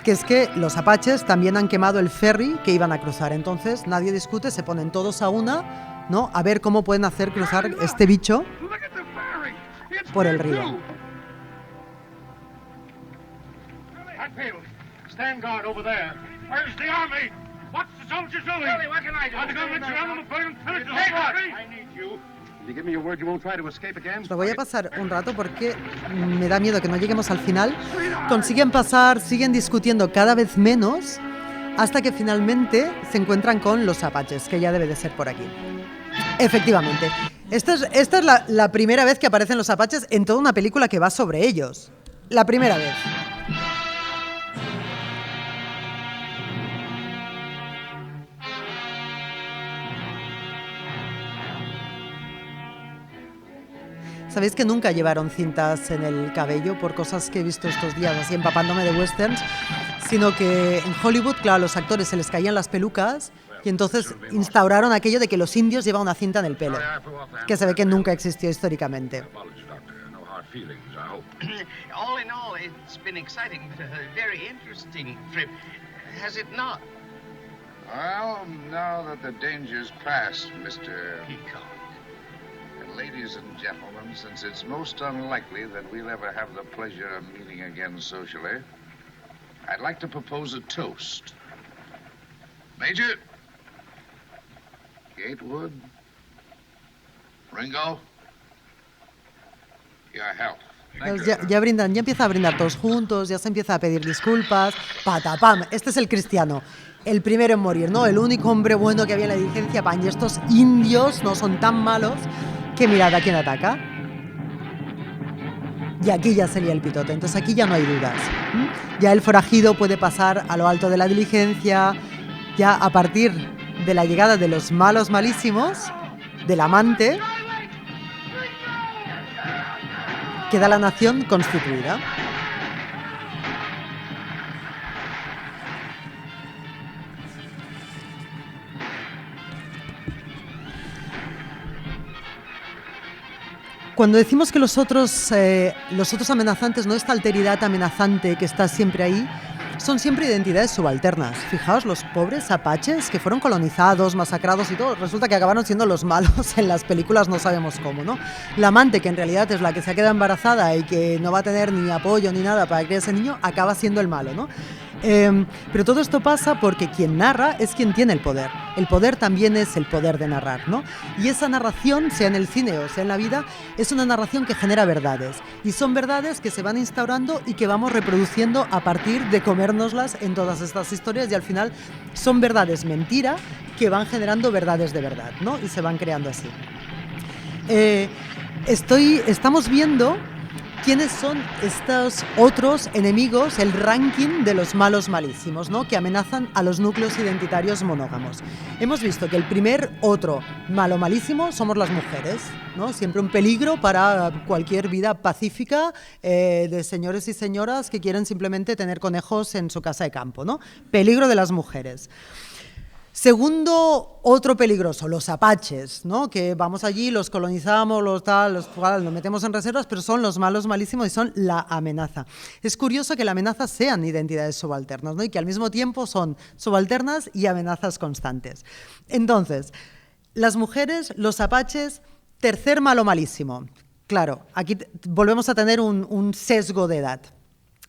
que es que los apaches también han quemado el ferry que iban a cruzar. Entonces nadie discute, se ponen todos a una, ¿no? A ver cómo pueden hacer cruzar este bicho por el río. Lo voy a pasar un rato porque me da miedo que no lleguemos al final. Consiguen pasar, siguen discutiendo cada vez menos hasta que finalmente se encuentran con los apaches, que ya debe de ser por aquí. Efectivamente, esta es la primera vez que aparecen los apaches en toda una película que va sobre ellos. La primera vez. ¿Sabéis que nunca llevaron cintas en el cabello por cosas que he visto estos días, así empapándome de westerns? Sino que en Hollywood, claro, a los actores se les caían las pelucas y entonces instauraron aquello de que los indios llevaban una cinta en el pelo, que se ve que nunca existió históricamente. All in all, it's been exciting, but a very interesting trip, has it not? Well, now that the danger's past, Mr. Peacock. Ladies and gentlemen, since it's most unlikely that we'll ever have the pleasure of meeting again socially, I'd like to propose a toast. Major, Gatewood, Ringo, your health. Pues ya brindan, ya empieza a brindar todos juntos, ya se empieza a pedir disculpas, patapam, este es el cristiano, el primero en morir, ¿no? El único hombre bueno que había en la diligencia, pan, y estos indios no son tan malos que mirad a quién ataca. Y aquí ya sería el pitote, entonces aquí ya no hay dudas. Ya el forajido puede pasar a lo alto de la diligencia, ya a partir de la llegada de los malos malísimos, del amante, queda la nación constituida. Cuando decimos que los otros amenazantes, no, esta alteridad amenazante que está siempre ahí, son siempre identidades subalternas. Fijaos, los pobres apaches que fueron colonizados, masacrados y todo, resulta que acabaron siendo los malos en las películas, no sabemos cómo, ¿no? La amante, que en realidad es la que se ha quedado embarazada y que no va a tener ni apoyo ni nada para criar ese niño, acaba siendo el malo, ¿no? Pero todo esto pasa porque quien narra es quien tiene el poder. El poder también es el poder de narrar, ¿no? Y esa narración, sea en el cine o sea en la vida, es una narración que genera verdades. Y son verdades que se van instaurando y que vamos reproduciendo a partir de comérnoslas en todas estas historias, y al final son verdades mentira que van generando verdades de verdad, ¿no? Y se van creando así. Estamos viendo quiénes son estos otros enemigos, el ranking de los malos malísimos, ¿no? Que amenazan a los núcleos identitarios monógamos. Hemos visto que el primer otro malo malísimo somos las mujeres, ¿no? Siempre un peligro para cualquier vida pacífica de señores y señoras que quieren simplemente tener conejos en su casa de campo, ¿no? Peligro de las mujeres. Segundo, otro peligroso, los apaches, ¿no? Que vamos allí, los colonizamos, los metemos en reservas, pero son los malos malísimos y son la amenaza. Es curioso que la amenaza sean identidades subalternas, ¿no? Y que al mismo tiempo son subalternas y amenazas constantes. Entonces, las mujeres, los apaches, tercer malo malísimo. Claro, aquí volvemos a tener un sesgo de edad.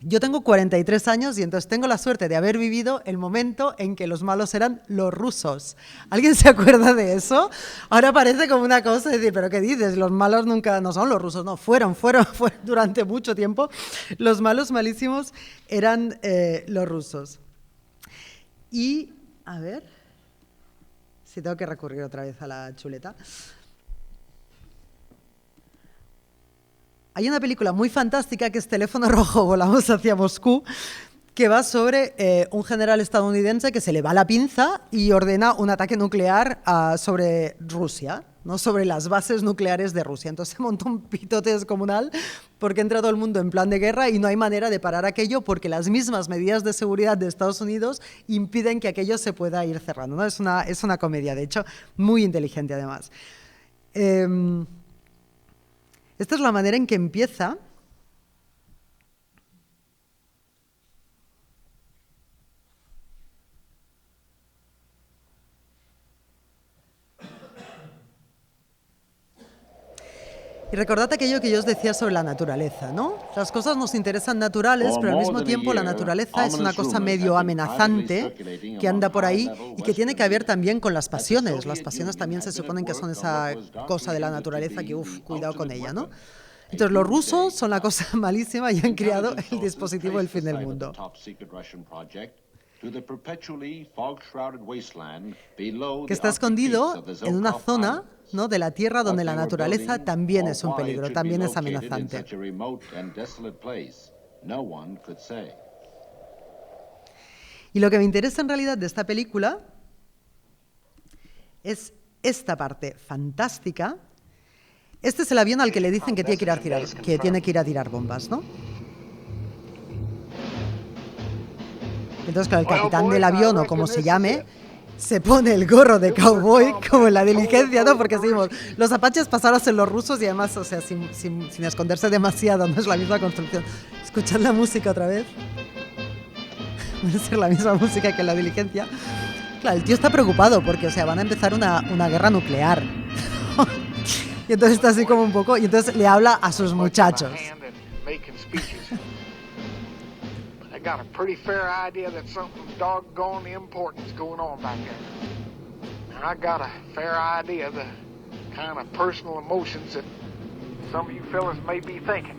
Yo tengo 43 años y entonces tengo la suerte de haber vivido el momento en que los malos eran los rusos. ¿Alguien se acuerda de eso? Ahora parece como una cosa de decir, ¿pero qué dices? Los malos nunca no son los rusos, no, fueron durante mucho tiempo. Los malos malísimos eran los rusos. Y, a ver, si tengo que recurrir otra vez a la chuleta. Hay una película muy fantástica que es Teléfono Rojo, volamos hacia Moscú, que va sobre un general estadounidense que se le va la pinza y ordena un ataque nuclear sobre Rusia, ¿no? Sobre las bases nucleares de Rusia. Entonces se monta un pitote descomunal porque entra todo el mundo en plan de guerra y no hay manera de parar aquello porque las mismas medidas de seguridad de Estados Unidos impiden que aquello se pueda ir cerrando, ¿no? Es una comedia, de hecho, muy inteligente además. Esta es la manera en que empieza. Y recordad aquello que yo os decía sobre la naturaleza, ¿no? Las cosas nos interesan naturales, pero al mismo tiempo la naturaleza es una cosa medio amenazante que anda por ahí y que tiene que ver también con las pasiones. Las pasiones también se suponen que son esa cosa de la naturaleza que, cuidado con ella, ¿no? Entonces los rusos son la cosa malísima y han creado el dispositivo del fin del mundo. Que está escondido en una zona, ¿no?, de la Tierra donde la naturaleza también es un peligro, también es amenazante. Y lo que me interesa en realidad de esta película es esta parte fantástica. Este es el avión al que le dicen que tiene que ir a tirar bombas, ¿no? Entonces, claro, el capitán del avión, o como se llame, se pone el gorro de cowboy, como en La Diligencia, ¿no? Porque seguimos, los apaches pasaron a ser los rusos y además, o sea, sin esconderse demasiado, no es la misma construcción. Escuchad la música otra vez. Va a ser la misma música que en La Diligencia. Claro, el tío está preocupado porque, o sea, van a empezar una guerra nuclear. Y entonces está así como un poco, y entonces le habla a sus muchachos. I got a pretty fair idea that something doggone important's going on back there. And I got a fair idea of the kind of personal emotions that some of you fellas may be thinking.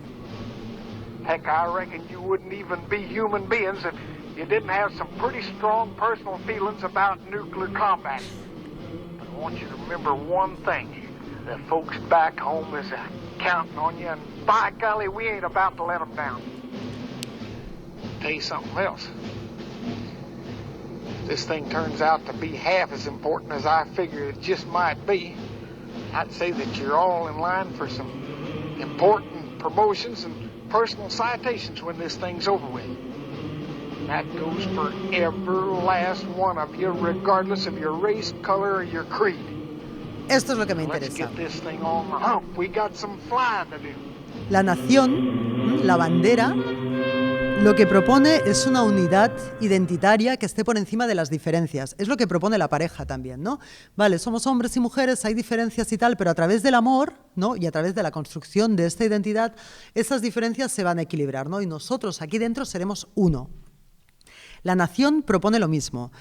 Heck, I reckon you wouldn't even be human beings if you didn't have some pretty strong personal feelings about nuclear combat. But I want you to remember one thing. The folks back home is counting on you, and by golly, we ain't about to let them down. Tell you something else. This thing turns out to be half as important as I figured it just might be. I'd say that you're all in line for some important promotions and personal citations when this thing's over with. That goes for every last one of you, regardless of your race, color, or your creed. Esto es lo que me Let's interesa. get this thing on the hump. We got some flying to do. La nación, la bandera, lo que propone es una unidad identitaria que esté por encima de las diferencias. Es lo que propone la pareja también, ¿no? Vale, somos hombres y mujeres, hay diferencias y tal, pero a través del amor, ¿no? Y a través de la construcción de esta identidad, esas diferencias se van a equilibrar, ¿no? Y nosotros aquí dentro seremos uno. La nación propone lo mismo.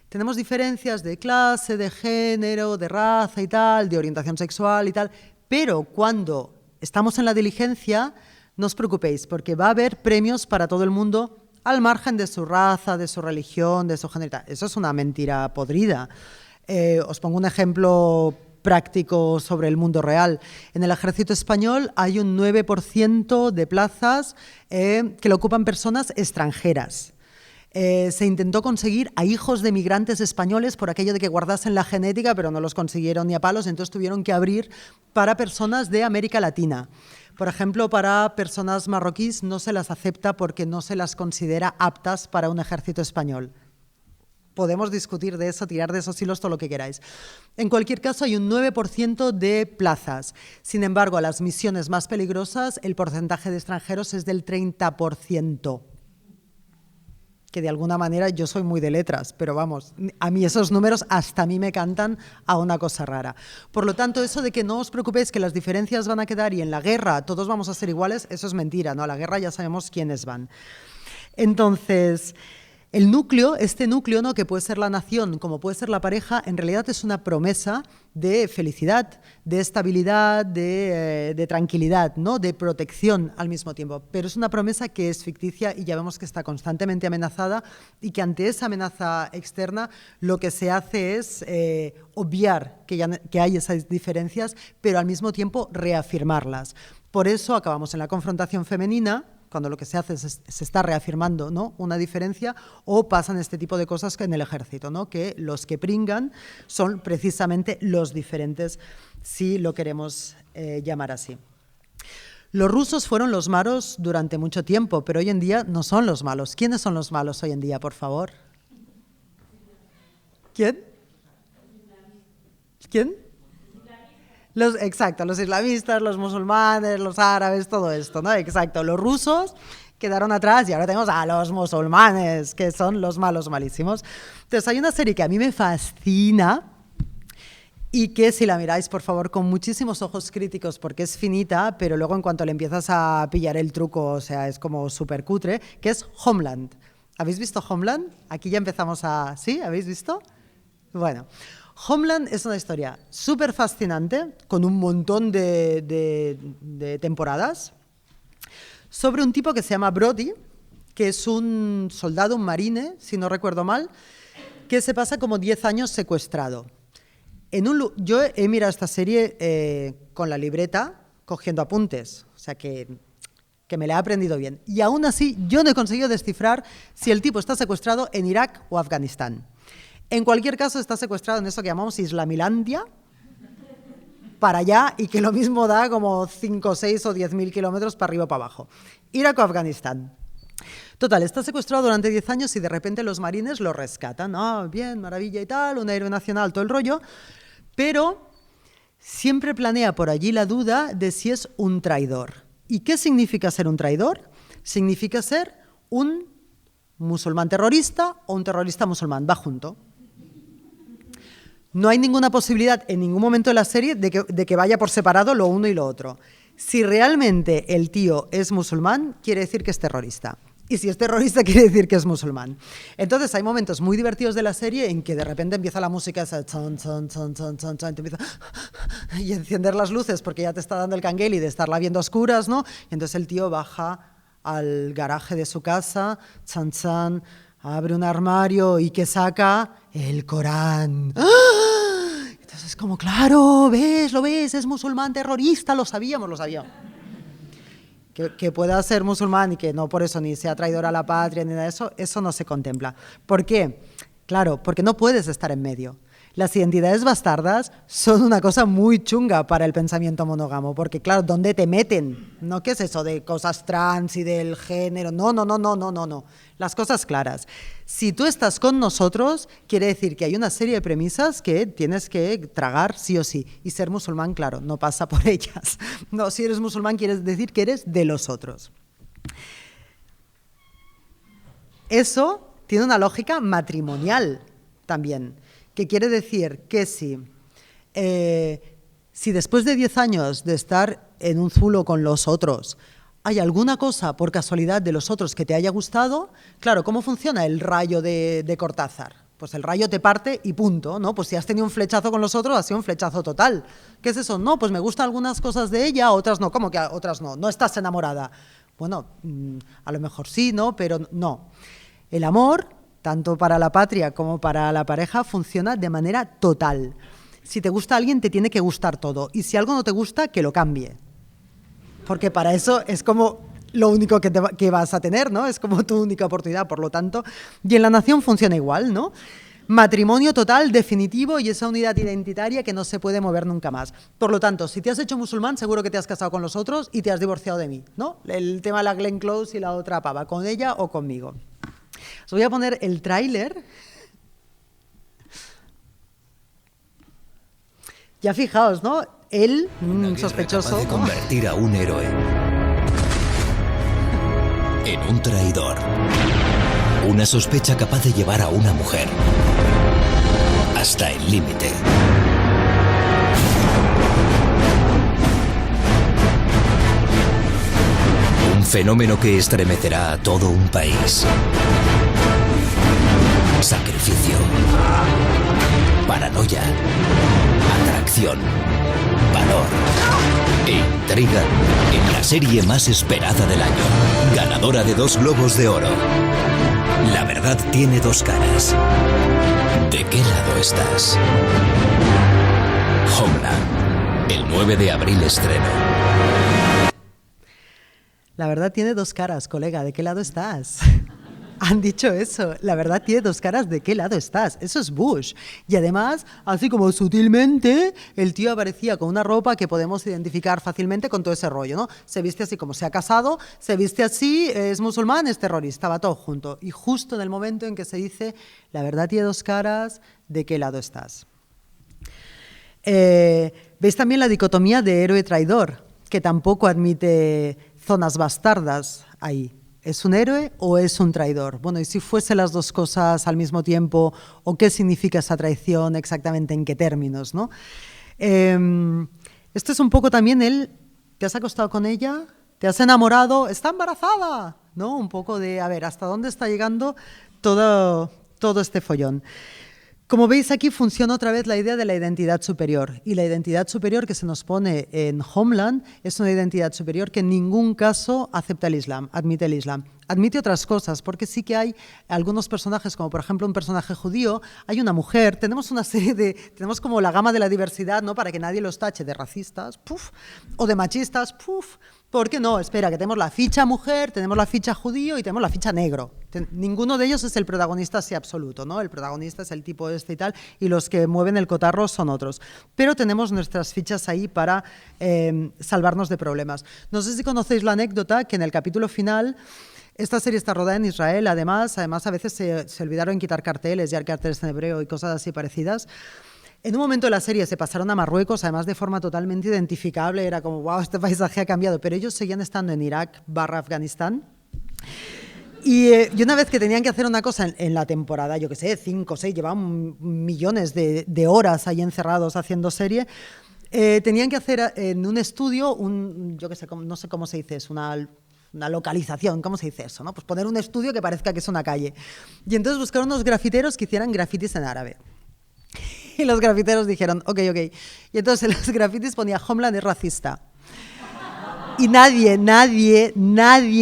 Tenemos diferencias de clase, de género, de raza y tal, de orientación sexual y tal, pero cuando estamos en la diligencia, no os preocupéis, porque va a haber premios para todo el mundo al margen de su raza, de su religión, de su género y tal. Eso es una mentira podrida. Os pongo un ejemplo práctico sobre el mundo real. En el ejército español hay un 9% de plazas que lo ocupan personas extranjeras. Se intentó conseguir a hijos de migrantes españoles por aquello de que guardasen la genética, pero no los consiguieron ni a palos, entonces tuvieron que abrir para personas de América Latina. Por ejemplo, para personas marroquíes no se las acepta porque no se las considera aptas para un ejército español. Podemos discutir de eso, tirar de esos hilos, todo lo que queráis. En cualquier caso, hay un 9% de plazas. Sin embargo, a las misiones más peligrosas, el porcentaje de extranjeros es del 30%. Que de alguna manera yo soy muy de letras, pero vamos, a mí esos números hasta a mí me cantan a una cosa rara. Por lo tanto, eso de que no os preocupéis que las diferencias van a quedar y en la guerra todos vamos a ser iguales, eso es mentira, ¿no? A la guerra ya sabemos quiénes van. Entonces, el núcleo, este núcleo, ¿no? Que puede ser la nación, como puede ser la pareja, en realidad es una promesa de felicidad, de estabilidad, de tranquilidad, ¿no? De protección al mismo tiempo. Pero es una promesa que es ficticia y ya vemos que está constantemente amenazada y que ante esa amenaza externa lo que se hace es obviar que hay esas diferencias, pero al mismo tiempo reafirmarlas. Por eso acabamos en la confrontación femenina, cuando lo que se hace es se está reafirmando, ¿no? Una diferencia, o pasan este tipo de cosas que en el ejército, ¿no? Que los que pringan son precisamente los diferentes, si lo queremos llamar así. Los rusos fueron los malos durante mucho tiempo, pero hoy en día no son los malos. ¿Quiénes son los malos hoy en día, por favor? ¿Quién? ¿Quién? Exacto, los islamistas, los musulmanes, los árabes, todo esto, ¿no? Exacto, los rusos quedaron atrás y ahora tenemos a los musulmanes, que son los malos malísimos. Entonces hay una serie que a mí me fascina y que si la miráis, por favor, con muchísimos ojos críticos, porque es finita, pero luego en cuanto le empiezas a pillar el truco, o sea, es como súper cutre, que es Homeland. ¿Habéis visto Homeland? Aquí ya empezamos a... ¿Sí? ¿Habéis visto? Bueno... Homeland es una historia súper fascinante, con un montón de temporadas, sobre un tipo que se llama Brody, que es un soldado, un marine, si no recuerdo mal, que se pasa como 10 años secuestrado. Yo he mirado esta serie con la libreta, cogiendo apuntes, o sea que me la he aprendido bien. Y aún así, yo no he conseguido descifrar si el tipo está secuestrado en Irak o Afganistán. En cualquier caso, está secuestrado en eso que llamamos Islamilandia, para allá, y que lo mismo da como 5, 6 o 10.000 kilómetros para arriba o para abajo. Irak o Afganistán. Total, está secuestrado durante 10 años y de repente los marines lo rescatan. Ah, bien, maravilla y tal, un héroe nacional, todo el rollo, pero siempre planea por allí la duda de si es un traidor. ¿Y qué significa ser un traidor? Significa ser un musulmán terrorista o un terrorista musulmán, va junto. No hay ninguna posibilidad en ningún momento de la serie de que vaya por separado lo uno y lo otro. Si realmente el tío es musulmán, quiere decir que es terrorista. Y si es terrorista, quiere decir que es musulmán. Entonces hay momentos muy divertidos de la serie en que de repente empieza la música esa, chon, chon, chon, chon, chon, chon, y encender las luces porque ya te está dando el cangueli de estarla viendo a oscuras, ¿no? Y entonces el tío baja al garaje de su casa, chan, chan, abre un armario y que saca el Corán. ¡Ah! Entonces es como, claro, lo ves, es musulmán terrorista, lo sabíamos. Que pueda ser musulmán y que no por eso ni sea traidor a la patria ni nada de eso, eso no se contempla. ¿Por qué? Claro, porque no puedes estar en medio. Las identidades bastardas son una cosa muy chunga para el pensamiento monógamo, porque claro, ¿dónde te meten? ¿No? ¿Qué es eso de cosas trans y del género? No. Las cosas claras. Si tú estás con nosotros, quiere decir que hay una serie de premisas que tienes que tragar sí o sí. Y ser musulmán, claro, no pasa por ellas. No, si eres musulmán quiere decir que eres de los otros. Eso tiene una lógica matrimonial también, que quiere decir que si después de 10 años de estar en un zulo con los otros, hay alguna cosa por casualidad de los otros que te haya gustado, claro, ¿cómo funciona el rayo de Cortázar? Pues el rayo te parte y punto, ¿no? Pues si has tenido un flechazo con los otros, ha sido un flechazo total. ¿Qué es eso? No, pues me gustan algunas cosas de ella, otras no. ¿Cómo que otras no? ¿No estás enamorada? Bueno, a lo mejor sí, ¿no? Pero no. El amor, tanto para la patria como para la pareja, funciona de manera total. Si te gusta alguien, te tiene que gustar todo. Y si algo no te gusta, que lo cambie. Porque para eso es como lo único que vas a tener, ¿no? Es como tu única oportunidad, por lo tanto. Y en la nación funciona igual, ¿no? Matrimonio total, definitivo, y esa unidad identitaria que no se puede mover nunca más. Por lo tanto, si te has hecho musulmán, seguro que te has casado con los otros y te has divorciado de mí, ¿no? El tema de la Glenn Close y la otra pava, con ella o conmigo. Os voy a poner el tráiler. Ya fijaos, ¿no? Él, sospechoso. Capaz de convertir a un héroe en un traidor. Una sospecha capaz de llevar a una mujer hasta el límite. Un fenómeno que estremecerá a todo un país. Sacrificio, paranoia, atracción, valor e intriga en la serie más esperada del año, ganadora de 2 Globos de Oro. La verdad tiene 2 caras. ¿De qué lado estás? Homeland, el 9 de abril estreno. La verdad tiene 2 caras, colega, ¿de qué lado estás? Han dicho eso, la verdad tiene 2 caras, ¿de qué lado estás? Eso es Bush. Y además, así como sutilmente, el tío aparecía con una ropa que podemos identificar fácilmente con todo ese rollo, ¿no? Se viste así como se ha casado, se viste así, es musulmán, es terrorista, va todo junto. Y justo en el momento en que se dice, la verdad tiene 2 caras, ¿de qué lado estás? ¿Veis también la dicotomía de héroe-traidor? Que tampoco admite zonas bastardas ahí. ¿Es un héroe o es un traidor? Bueno, y si fuese las 2 cosas al mismo tiempo, ¿o qué significa esa traición exactamente, en qué términos, ¿no? Esto es un poco también ¿te has acostado con ella? ¿Te has enamorado? ¿Está embarazada? ¿No? Un poco de, a ver, ¿hasta dónde está llegando todo este follón? Como veis, aquí funciona otra vez la idea de la identidad superior. Y la identidad superior que se nos pone en Homeland es una identidad superior que en ningún caso acepta el Islam, admite el Islam. Admite otras cosas, porque sí que hay algunos personajes, como por ejemplo un personaje judío, hay una mujer, tenemos una serie tenemos como la gama de la diversidad, ¿no? Para que nadie los tache de racistas, ¡puf!, o de machistas, ¡puf!, ¿por qué no? Espera, que tenemos la ficha mujer, tenemos la ficha judío y tenemos la ficha negro. Ninguno de ellos es el protagonista así absoluto, ¿no? El protagonista es el tipo este y tal, y los que mueven el cotarro son otros. Pero tenemos nuestras fichas ahí para salvarnos de problemas. No sé si conocéis la anécdota que en el capítulo final, esta serie está rodada en Israel, además a veces se olvidaron quitar carteles, ya hay carteles en hebreo y cosas así parecidas. En un momento de la serie se pasaron a Marruecos, además de forma totalmente identificable, era como, wow, este paisaje ha cambiado, pero ellos seguían estando en Irak/Afganistán. Y una vez que tenían que hacer una cosa en la temporada, yo qué sé, 5 o 6, llevaban millones de horas ahí encerrados haciendo serie, tenían que hacer en un estudio, yo qué sé, no sé cómo se dice, es una localización, ¿cómo se dice eso? ¿No? Pues poner un estudio que parezca que es una calle. Y entonces buscaron unos grafiteros que hicieran grafitis en árabe. Y los grafiteros dijeron, ok. Y entonces en los grafitis ponía Homeland es racista. Y nadie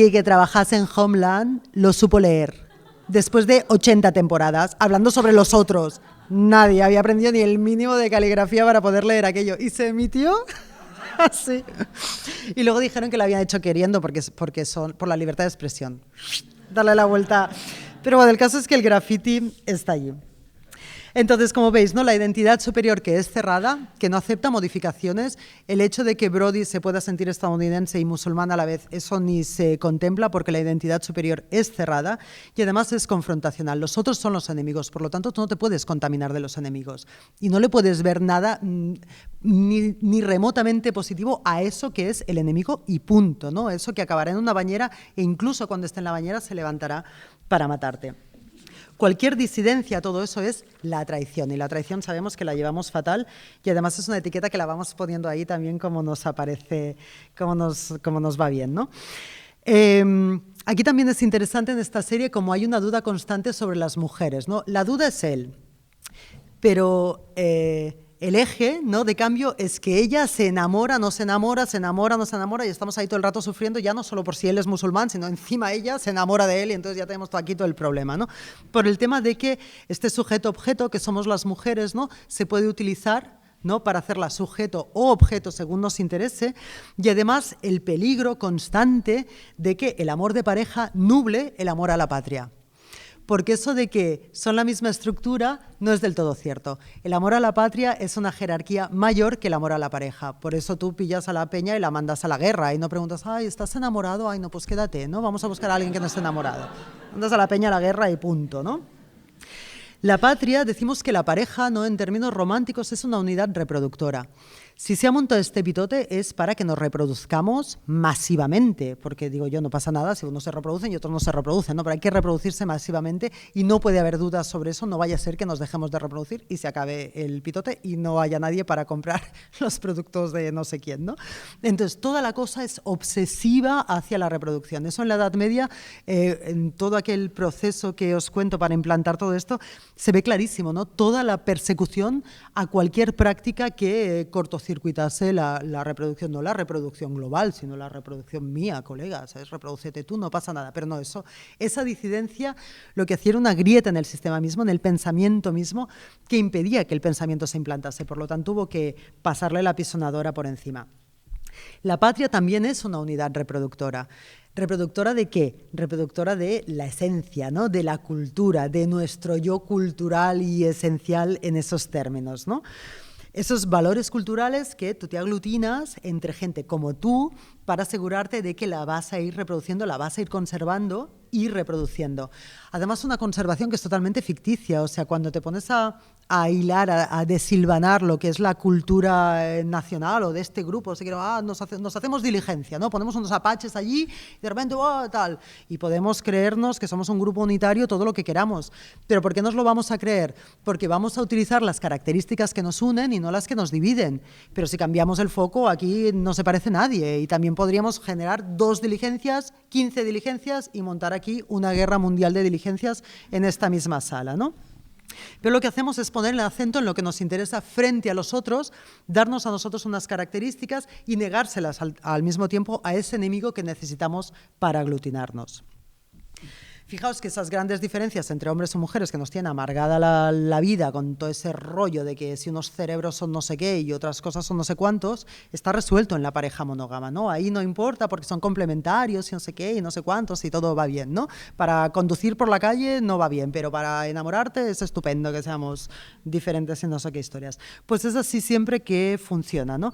que trabajase en Homeland lo supo leer. Después de 80 temporadas, hablando sobre los otros. Nadie había aprendido ni el mínimo de caligrafía para poder leer aquello. Y se emitió así. Y luego dijeron que lo habían hecho queriendo porque son por la libertad de expresión. Darle la vuelta. Pero bueno, el caso es que el graffiti está allí. Entonces, como veis, ¿no? La identidad superior que es cerrada, que no acepta modificaciones, el hecho de que Brody se pueda sentir estadounidense y musulmán a la vez, eso ni se contempla porque la identidad superior es cerrada y además es confrontacional. Los otros son los enemigos, por lo tanto tú no te puedes contaminar de los enemigos y no le puedes ver nada ni remotamente positivo a eso que es el enemigo y punto, ¿no? Eso que acabará en una bañera e incluso cuando esté en la bañera se levantará para matarte. Cualquier disidencia, todo eso es la traición, y la traición sabemos que la llevamos fatal y además es una etiqueta que la vamos poniendo ahí también como nos aparece, como nos va bien, ¿no? Aquí también es interesante en esta serie como hay una duda constante sobre las mujeres, ¿no? La duda es él, pero el eje, ¿no?, de cambio es que ella se enamora, no se enamora, se enamora, no se enamora y estamos ahí todo el rato sufriendo ya no solo por si él es musulmán, sino encima ella se enamora de él y entonces ya tenemos aquí todo el problema, ¿no? Por el tema de que este sujeto-objeto que somos las mujeres, ¿no?, se puede utilizar, ¿no?, para hacerla sujeto o objeto según nos interese y además el peligro constante de que el amor de pareja nuble el amor a la patria. Porque eso de que son la misma estructura no es del todo cierto. El amor a la patria es una jerarquía mayor que el amor a la pareja. Por eso tú pillas a la peña y la mandas a la guerra y no preguntas, ay, ¿estás enamorado? Ay, no, pues quédate, ¿no? Vamos a buscar a alguien que no esté enamorado. Mandas a la peña a la guerra y punto, ¿no? La patria, decimos que la pareja, ¿no?, en términos románticos, es una unidad reproductora. Si se ha montado este pitote es para que nos reproduzcamos masivamente, porque digo yo, no pasa nada si unos se reproducen y otros no se reproducen, ¿no? Pero hay que reproducirse masivamente y no puede haber dudas sobre eso, no vaya a ser que nos dejemos de reproducir y se acabe el pitote y no haya nadie para comprar los productos de no sé quién, ¿no? Entonces, toda la cosa es obsesiva hacia la reproducción. Eso en la Edad Media, en todo aquel proceso que os cuento para implantar todo esto, se ve clarísimo, ¿no? Toda la persecución a cualquier práctica que cortocircuitase la reproducción, no la reproducción global, sino la reproducción mía, colega, ¿sabes? Reprodúcete tú, no pasa nada, pero no, esa disidencia lo que hacía era una grieta en el sistema mismo, en el pensamiento mismo, que impedía que el pensamiento se implantase, por lo tanto hubo que pasarle la pisonadora por encima. La patria también es una unidad reproductora. ¿Reproductora de qué? Reproductora de la esencia, ¿no?, de la cultura, de nuestro yo cultural y esencial en esos términos, ¿no? Esos valores culturales que tú te aglutinas entre gente como tú para asegurarte de que la vas a ir reproduciendo, la vas a ir conservando y reproduciendo. Además, una conservación que es totalmente ficticia, o sea, cuando te pones a hilar, a desilvanar lo que es la cultura nacional o de este grupo, o sea, nos hacemos diligencia, ¿no? Ponemos unos apaches allí y de repente, tal, y podemos creernos que somos un grupo unitario todo lo que queramos. Pero ¿por qué nos lo vamos a creer? Porque vamos a utilizar las características que nos unen y no las que nos dividen. Pero si cambiamos el foco, aquí no se parece nadie y también podríamos generar 2 diligencias, 15 diligencias y montar aquí una guerra mundial de diligencias en esta misma sala, ¿no? Pero lo que hacemos es poner el acento en lo que nos interesa frente a los otros, darnos a nosotros unas características y negárselas al mismo tiempo a ese enemigo que necesitamos para aglutinarnos. Fijaos que esas grandes diferencias entre hombres y mujeres que nos tienen amargada la vida con todo ese rollo de que si unos cerebros son no sé qué y otras cosas son no sé cuántos, está resuelto en la pareja monógama, ¿no? Ahí no importa porque son complementarios y no sé qué y no sé cuántos y todo va bien, ¿no? Para conducir por la calle no va bien, pero para enamorarte es estupendo que seamos diferentes en no sé qué historias. Pues es así siempre que funciona, ¿no?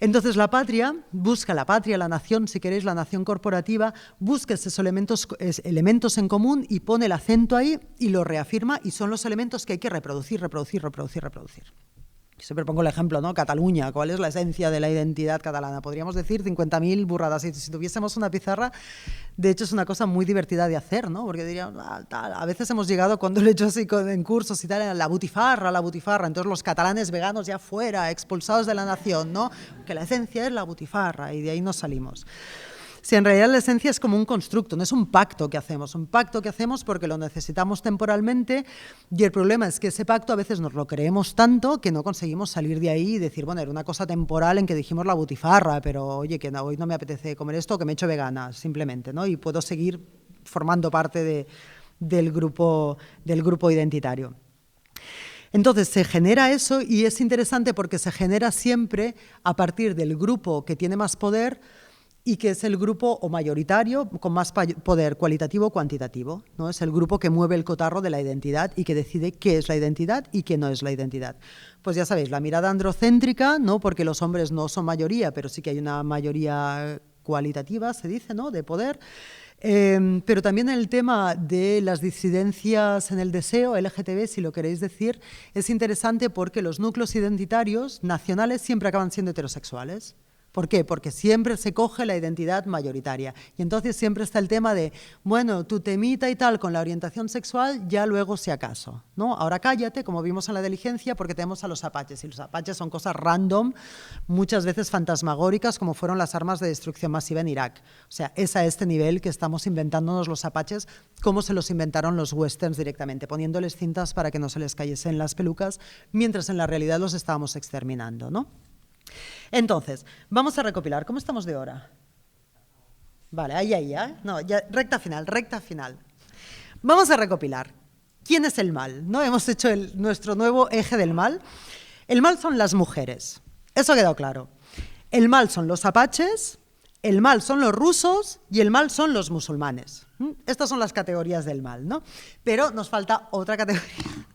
Entonces la patria, busca la patria, la nación, si queréis, la nación corporativa, busca esos elementos en común y pone el acento ahí y lo reafirma y son los elementos que hay que reproducir. Siempre pongo el ejemplo, ¿no? Cataluña, ¿cuál es la esencia de la identidad catalana? Podríamos decir 50.000 burradas. Si tuviésemos una pizarra, de hecho es una cosa muy divertida de hacer, ¿no? Porque diríamos, a veces hemos llegado, cuando lo he hecho así en cursos y tal, la butifarra, entonces los catalanes veganos ya fuera, expulsados de la nación, ¿no? Que la esencia es la butifarra y de ahí nos salimos. Si en realidad la esencia es como un constructo, no es un pacto que hacemos porque lo necesitamos temporalmente y el problema es que ese pacto a veces nos lo creemos tanto que no conseguimos salir de ahí y decir, bueno, era una cosa temporal en que dijimos la butifarra, pero oye, que hoy no me apetece comer esto, que me he hecho vegana, simplemente, ¿no? Y puedo seguir formando parte del grupo identitario. Entonces se genera eso y es interesante porque se genera siempre a partir del grupo que tiene más poder y que es el grupo o mayoritario con más poder cualitativo o cuantitativo, ¿no? Es el grupo que mueve el cotarro de la identidad y que decide qué es la identidad y qué no es la identidad. Pues ya sabéis, la mirada androcéntrica, ¿no? Porque los hombres no son mayoría, pero sí que hay una mayoría cualitativa, se dice, ¿no? De poder. Pero también el tema de las disidencias en el deseo, LGTB, si lo queréis decir, es interesante porque los núcleos identitarios nacionales siempre acaban siendo heterosexuales. ¿Por qué? Porque siempre se coge la identidad mayoritaria. Y entonces siempre está el tema de, bueno, tu temita y tal con la orientación sexual, ya luego si acaso, ¿no? Ahora cállate, como vimos en la diligencia, porque tenemos a los apaches. Y los apaches son cosas random, muchas veces fantasmagóricas, como fueron las armas de destrucción masiva en Irak. O sea, es a este nivel que estamos inventándonos los apaches, como se los inventaron los westerns directamente, poniéndoles cintas para que no se les cayesen las pelucas, mientras en la realidad los estábamos exterminando, ¿no? Entonces, vamos a recopilar. ¿Cómo estamos de hora? Vale, ahí, ¿eh? No, ya, recta final. Vamos a recopilar. ¿Quién es el mal? ¿No? Hemos hecho nuestro nuevo eje del mal. El mal son las mujeres. Eso ha quedado claro. El mal son los apaches, el mal son los rusos y el mal son los musulmanes. Estas son las categorías del mal, ¿no? Pero nos falta otra categoría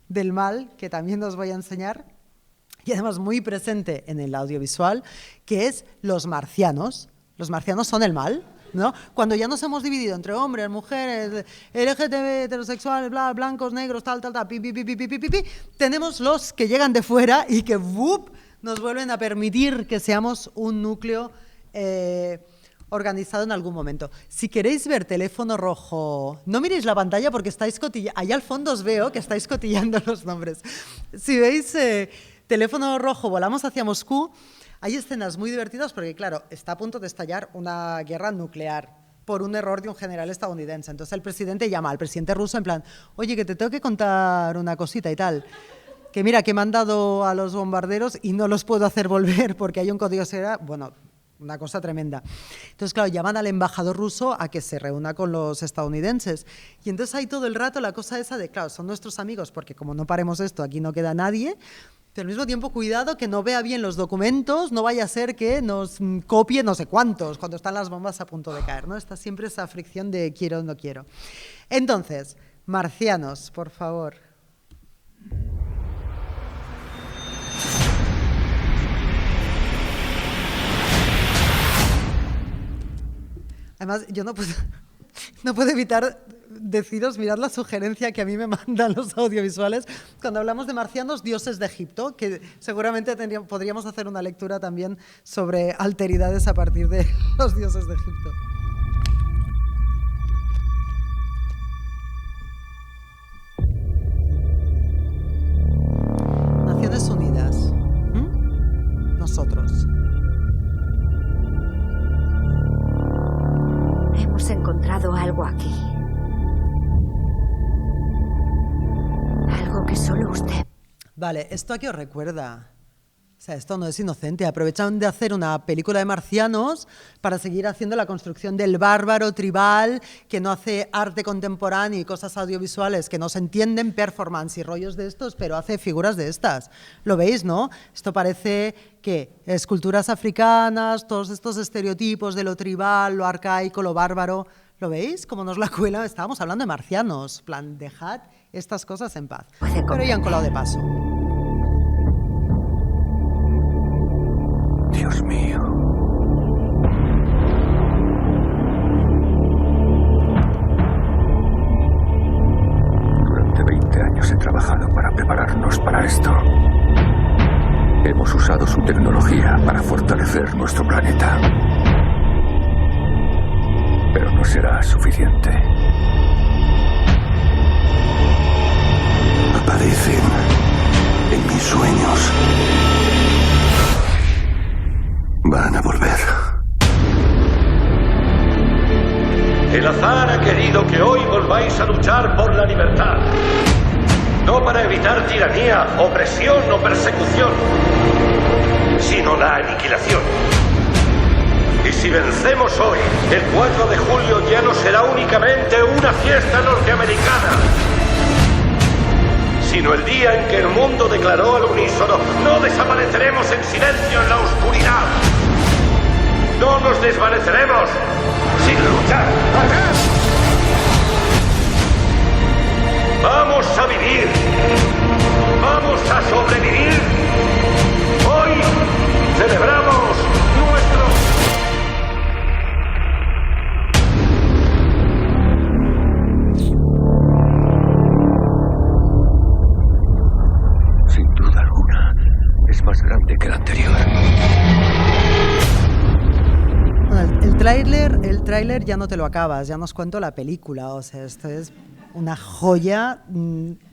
del mal que también os voy a enseñar, y además muy presente en el audiovisual, que es los marcianos. Los marcianos son el mal, ¿no? Cuando ya nos hemos dividido entre hombres, mujeres, LGTB, heterosexuales, bla, blancos, negros, tal, tenemos los que llegan de fuera y que nos vuelven a permitir que seamos un núcleo organizado en algún momento. Si queréis ver teléfono rojo, no miréis la pantalla porque estáis cotillando, allá al fondo os veo que estáis cotillando los nombres. Si veis teléfono rojo, volamos hacia Moscú, hay escenas muy divertidas porque, claro, está a punto de estallar una guerra nuclear por un error de un general estadounidense. Entonces el presidente llama al presidente ruso en plan, oye, que te tengo que contar una cosita y tal, que mira, que me han dado a los bombarderos y no los puedo hacer volver porque hay un código de seguridad, bueno, una cosa tremenda. Entonces, claro, llaman al embajador ruso a que se reúna con los estadounidenses. Y entonces hay todo el rato la cosa esa de, claro, son nuestros amigos porque como no paremos esto, aquí no queda nadie. Pero al mismo tiempo, cuidado que no vea bien los documentos, no vaya a ser que nos copie no sé cuántos cuando están las bombas a punto de caer, ¿no? Está siempre esa fricción de quiero o no quiero. Entonces, marcianos, por favor. Además, yo no puedo evitar deciros, mirad la sugerencia que a mí me mandan los audiovisuales cuando hablamos de marcianos, dioses de Egipto, que seguramente podríamos hacer una lectura también sobre alteridades a partir de los dioses de Egipto. Naciones Unidas. Nosotros. Hemos encontrado algo aquí. Algo que solo usted... Vale, ¿esto a qué os recuerda? O sea, esto no es inocente. Aprovechan de hacer una película de marcianos para seguir haciendo la construcción del bárbaro tribal que no hace arte contemporáneo y cosas audiovisuales que no se entienden, performance y rollos de estos, pero hace figuras de estas. ¿Lo veis, no? Esto parece que esculturas africanas, todos estos estereotipos de lo tribal, lo arcaico, lo bárbaro. ¿Lo veis? Como nos la cuela. Estábamos hablando de marcianos. Plan, dejad estas cosas en paz. Pero ya han colado de paso. Dios mío. Durante 20 años he trabajado para prepararnos para esto. Hemos usado su tecnología para fortalecer nuestro planeta. Pero no será suficiente. Aparecen en mis sueños. Van a volver. El azar ha querido que hoy volváis a luchar por la libertad. No para evitar tiranía, opresión o persecución, sino la aniquilación. Y si vencemos hoy, el 4 de julio ya no será únicamente una fiesta norteamericana, sino el día en que el mundo declaró al unísono: no desapareceremos en silencio en la oscuridad. No nos desvaneceremos sin luchar. Vamos a vivir. Vamos a sobrevivir. Hoy celebramos nuestro... Sin duda alguna, es más grande que el anterior. Bueno, el tráiler ya no te lo acabas, ya nos cuento la película, o sea, esto es una joya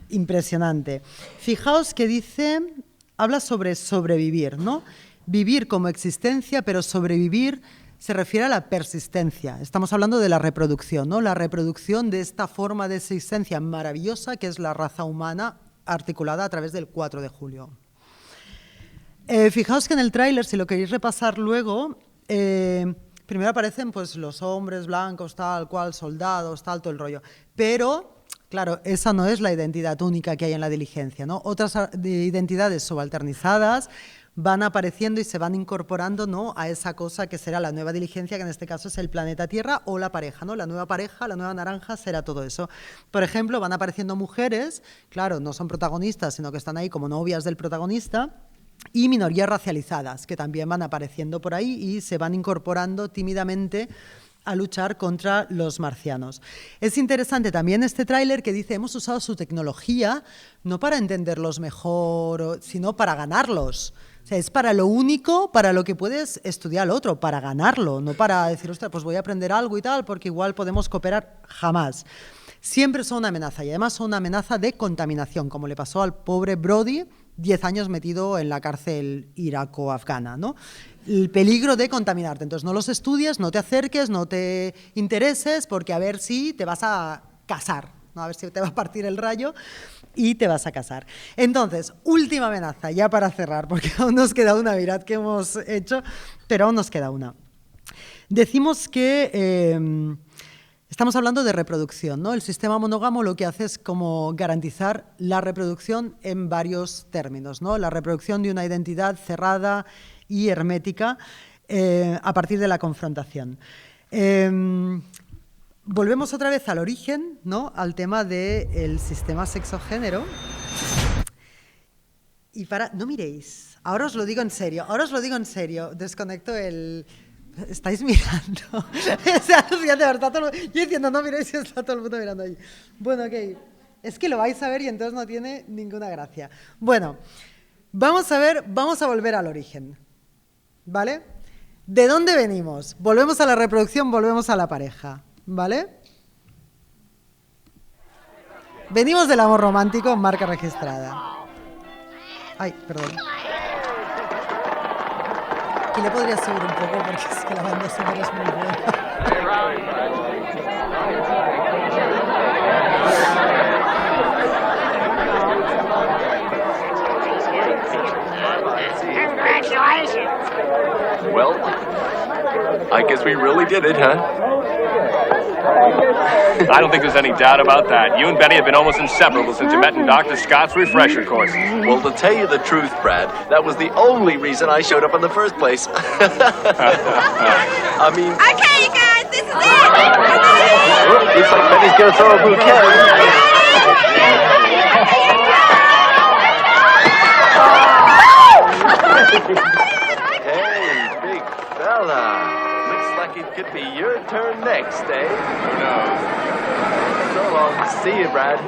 impresionante. Fijaos que habla sobre sobrevivir, ¿no? Vivir como existencia, pero sobrevivir se refiere a la persistencia. Estamos hablando de la reproducción, ¿no? La reproducción de esta forma de existencia maravillosa que es la raza humana articulada a través del 4 de julio. Fijaos que en el tráiler, si lo queréis repasar luego, primero aparecen pues, los hombres blancos, tal cual, soldados, tal, todo el rollo. Pero, claro, esa no es la identidad única que hay en la diligencia, ¿no? Otras identidades subalternizadas van apareciendo y se van incorporando, ¿no?, a esa cosa que será la nueva diligencia, que en este caso es el planeta Tierra o la pareja, ¿no? La nueva pareja, la nueva naranja será todo eso. Por ejemplo, van apareciendo mujeres, claro, no son protagonistas, sino que están ahí como novias del protagonista, y minorías racializadas, que también van apareciendo por ahí y se van incorporando tímidamente a luchar contra los marcianos. Es interesante también este tráiler que dice, hemos usado su tecnología no para entenderlos mejor, sino para ganarlos. O sea, es para lo único, para lo que puedes estudiar al otro, para ganarlo, no para decir, ostras, pues voy a aprender algo y tal, porque igual podemos cooperar, jamás. Siempre son una amenaza, y además son una amenaza de contaminación, como le pasó al pobre Brody, 10 años metido en la cárcel iraco-afgana, ¿no? El peligro de contaminarte. Entonces, no los estudies, no te acerques, no te intereses, porque a ver si te vas a casar, ¿no? A ver si te va a partir el rayo y te vas a casar. Entonces, última amenaza, ya para cerrar, porque aún nos queda una, mirad que hemos hecho, pero aún nos queda una. Decimos que estamos hablando de reproducción, ¿no? El sistema monógamo lo que hace es como garantizar la reproducción en varios términos, ¿no? La reproducción de una identidad cerrada y hermética a partir de la confrontación. Volvemos otra vez al origen, ¿no? Al tema del sistema sexogénero. Y no miréis, ahora os lo digo en serio, desconecto el... Estáis mirando. O sea, fíjate, está todo yo diciendo, no miréis, y está todo el mundo mirando allí. Bueno, ok, es que lo vais a ver y entonces no tiene ninguna gracia. Bueno, vamos a volver al origen, ¿vale? ¿De dónde venimos? Volvemos a la reproducción, volvemos a la pareja, ¿vale? Venimos del amor romántico, marca registrada. Ay, perdón. Aquí le podría subir un poco porque es que la banda sonora es muy buena. Well, I guess we really did it, huh? I don't think there's any doubt about that. You and Betty have been almost inseparable since you met in Dr. Scott's refresher course. Well, to tell you the truth, Brad, that was the only reason I showed up in the first place. I mean... Okay, you guys, this is it! Looks like Betty's gonna throw a bouquet. Hey, big fella. Looks like it could be your turn next, eh? Who knows? So long. See you, Brad.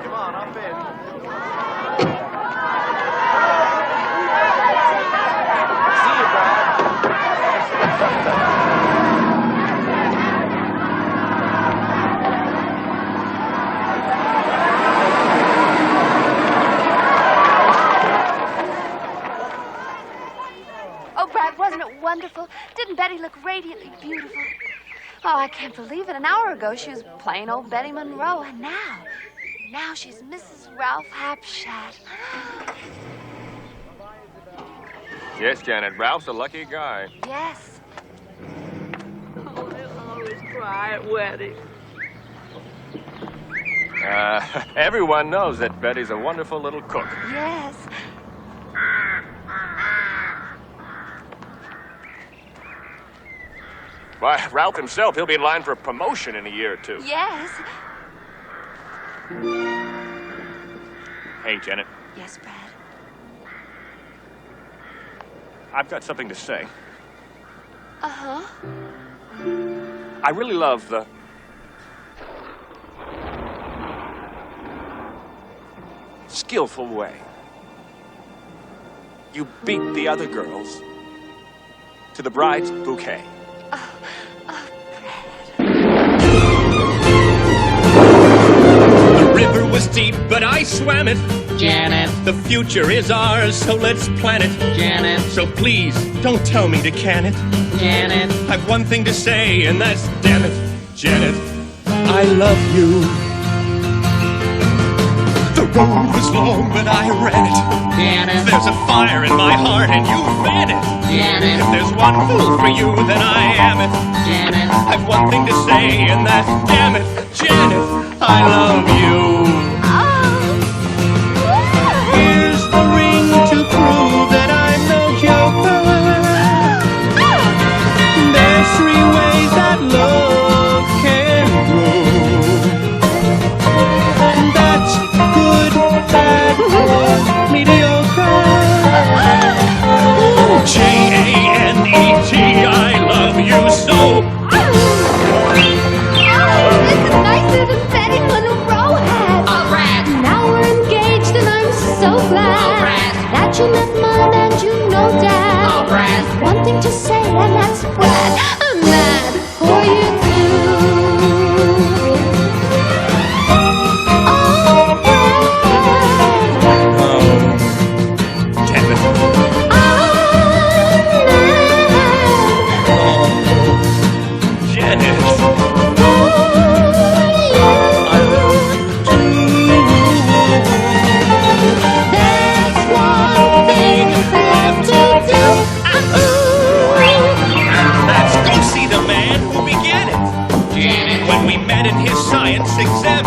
Come on, up in. See you, Brad. Wasn't it wonderful? Didn't Betty look radiantly beautiful? Oh, I can't believe it. An hour ago, she was plain old Betty Monroe, and now she's Mrs. Ralph Hapshat. Yes, Janet, Ralph's a lucky guy. Yes. Oh, they always cry at weddings. Everyone knows that Betty's a wonderful little cook. Yes. Why, Ralph himself, he'll be in line for a promotion in a year or two. Yes. Hey, Janet. Yes, Brad. I've got something to say. Uh-huh. I really love the skillful way you beat the other girls to the bride's bouquet. The river was deep, but I swam it. Janet. The future is ours, so let's plan it. Janet. So please, don't tell me to can it. Janet. I've one thing to say, and that's damn it, Janet, I love you. The road was long, but I ran it. Janet. There's a fire in my heart, and you ran it. Janet. If there's one fool for you, then I am it. Janet. I've one thing to say, and that's damn it, Janet, I love you. Here's the ring to prove that I'm no joker. There's 3 ways that love can grow. And that's good, bad, or mediocre. Janet, I love you so. This is nicer than Betty Monroe had. Now we're engaged and I'm so glad that you met Mom and you know Dad. One thing to say and that's Brad. I'm mad for you too. Oh, Brad. Damn it. Janet. When we met in his science exam,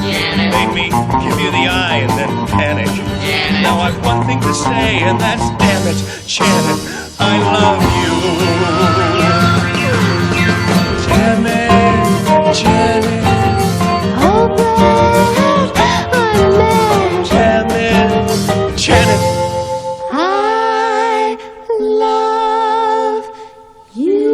Janet made me give you the eye and then panic. Janet. Now I've one thing to say, and that's damn it, Janet, I love you. Janet, Janet. Oh, Brad, I'm mad. Janet, Janet. I love you.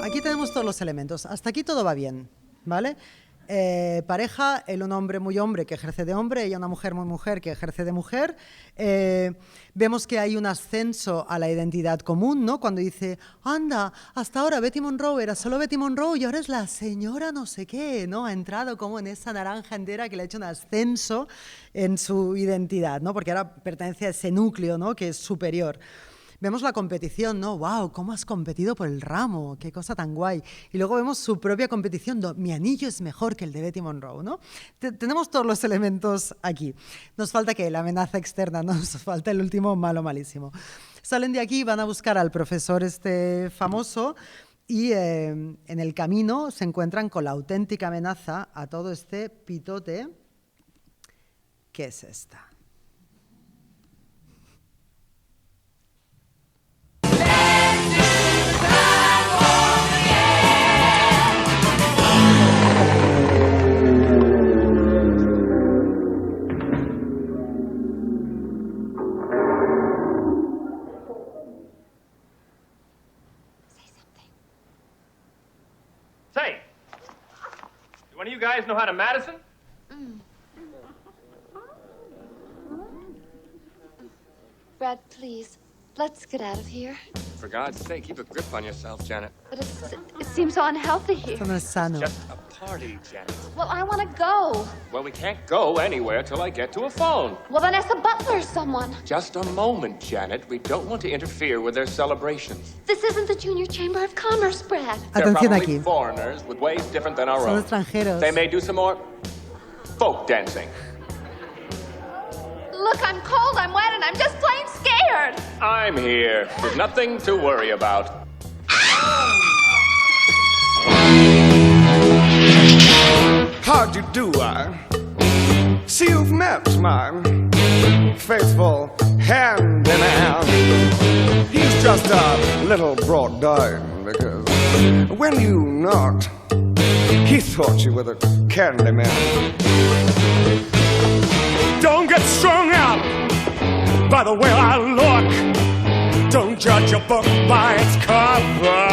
Aquí tenemos todos los elementos. Hasta aquí todo va bien, ¿vale? Pareja, él un hombre muy hombre que ejerce de hombre, ella una mujer muy mujer que ejerce de mujer. Vemos que hay un ascenso a la identidad común, ¿no? Cuando dice, anda, hasta ahora Betty Monroe era solo Betty Monroe y ahora es la señora no sé qué, ¿no? Ha entrado como en esa naranja entera que le ha hecho un ascenso en su identidad, ¿no? Porque ahora pertenece a ese núcleo, ¿no? Que es superior. Vemos la competición, ¿no? ¡Wow! ¿Cómo has competido por el ramo? ¡Qué cosa tan guay! Y luego vemos su propia competición. Mi anillo es mejor que el de Betty Monroe, ¿no? Tenemos todos los elementos aquí. Nos falta, ¿qué? La amenaza externa, ¿no? Nos falta el último malo malísimo. Salen de aquí, van a buscar al profesor este famoso y en el camino se encuentran con la auténtica amenaza a todo este pitote, que es esta. Say, do one of you guys know how to Madison? Brad, please, let's get out of here. For God's sake, keep a grip on yourself, Janet. But it seems so unhealthy here. Esto no es sano. Just a party, Janet. Well, I want to go. Well, we can't go anywhere till I get to a phone. Well, then ask the butler or someone. Just a moment, Janet. We don't want to interfere with their celebrations. This isn't the Junior Chamber of Commerce, Brad. They're Atención probably aquí. foreigners with ways different than our Son own. extranjeros. They may do some more folk dancing. Look, I'm cold, I'm wet, and I'm just plain scared. I'm here. There's nothing to worry about. How'd you do? I see you've met my faithful handyman. He's just a little brought down because when you knocked, he thought you were the candy man. Don't get strung out by the way I look. Don't judge a book by its cover.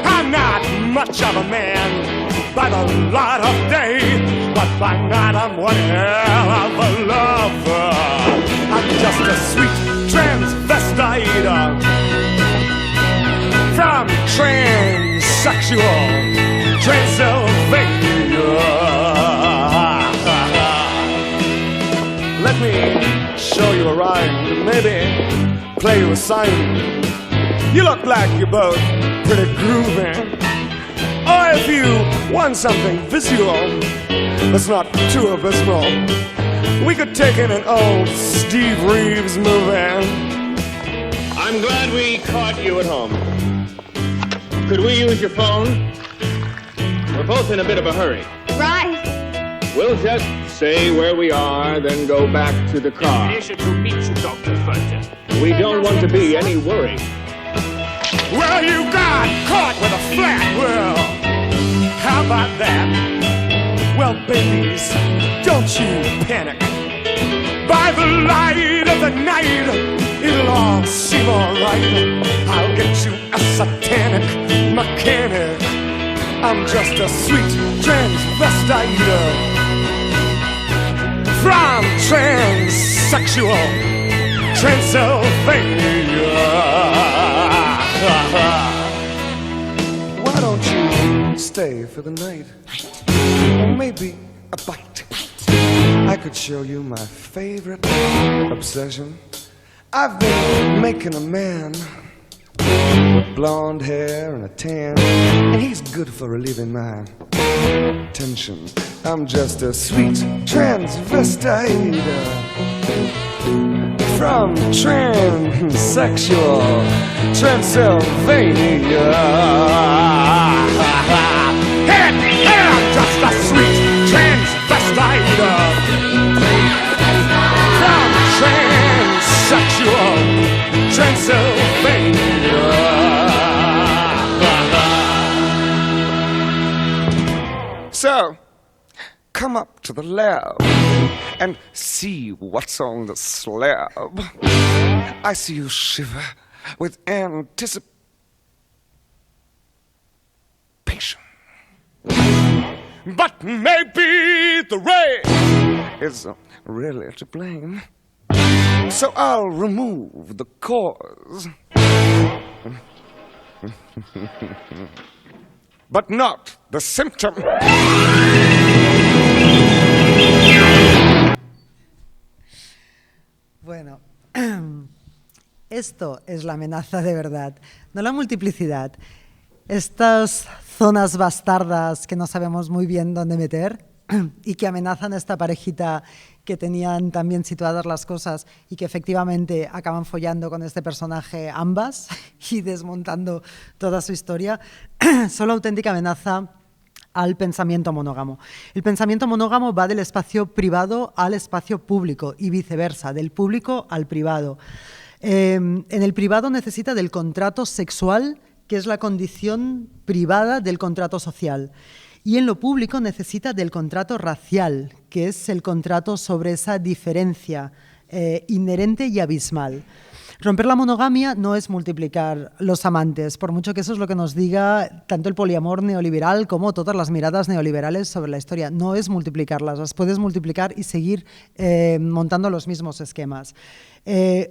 I'm not much of a man by the light of day, but by night I'm one hell of a lover. I'm just a sweet transvestite from transsexual Transylvania. Let me show you a rhyme to maybe play you a sign. You look like you're both pretty groovy. Or if you want something visual that's not too abysmal, we could take in an old Steve Reeves movie. I'm glad we caught you at home. Could we use your phone? We're both in a bit of a hurry. Right. We'll just say where we are, then go back to the car. Pleasure to meet you, Dr. Fudge. We don't want to be any worry. Well, you got caught with a flat world. How about that? Well, babies, don't you panic. By the light of the night, it'll all seem alright. I'll get you a satanic mechanic. I'm just a sweet transvestite from transsexual Transylvania. Why don't you stay for the night? Or maybe a bite. I could show you my favorite obsession. I've been making a man with blonde hair and a tan, and he's good for relieving my tension. I'm just a sweet transvestite from transsexual Transylvania. And I'm just a sweet transvestite from transsexual Transylvania. So, come up to the lab and see what's on the slab. I see you shiver with anticipation. But maybe the rain is really to blame. So I'll remove the cause. But not the symptom. Bueno, esto es la amenaza de verdad, no la multiplicidad. Estas zonas bastardas que no sabemos muy bien dónde meter y que amenazan a esta parejita que tenían también situadas las cosas y que efectivamente acaban follando con este personaje ambas y desmontando toda su historia, son la auténtica amenaza al pensamiento monógamo. El pensamiento monógamo va del espacio privado al espacio público y viceversa, del público al privado. En el privado necesita del contrato sexual, que es la condición privada del contrato social. Y en lo público necesita del contrato racial, que es el contrato sobre esa diferencia inherente y abismal. Romper la monogamia no es multiplicar los amantes, por mucho que eso es lo que nos diga tanto el poliamor neoliberal como todas las miradas neoliberales sobre la historia. No es multiplicarlas, las puedes multiplicar y seguir montando los mismos esquemas.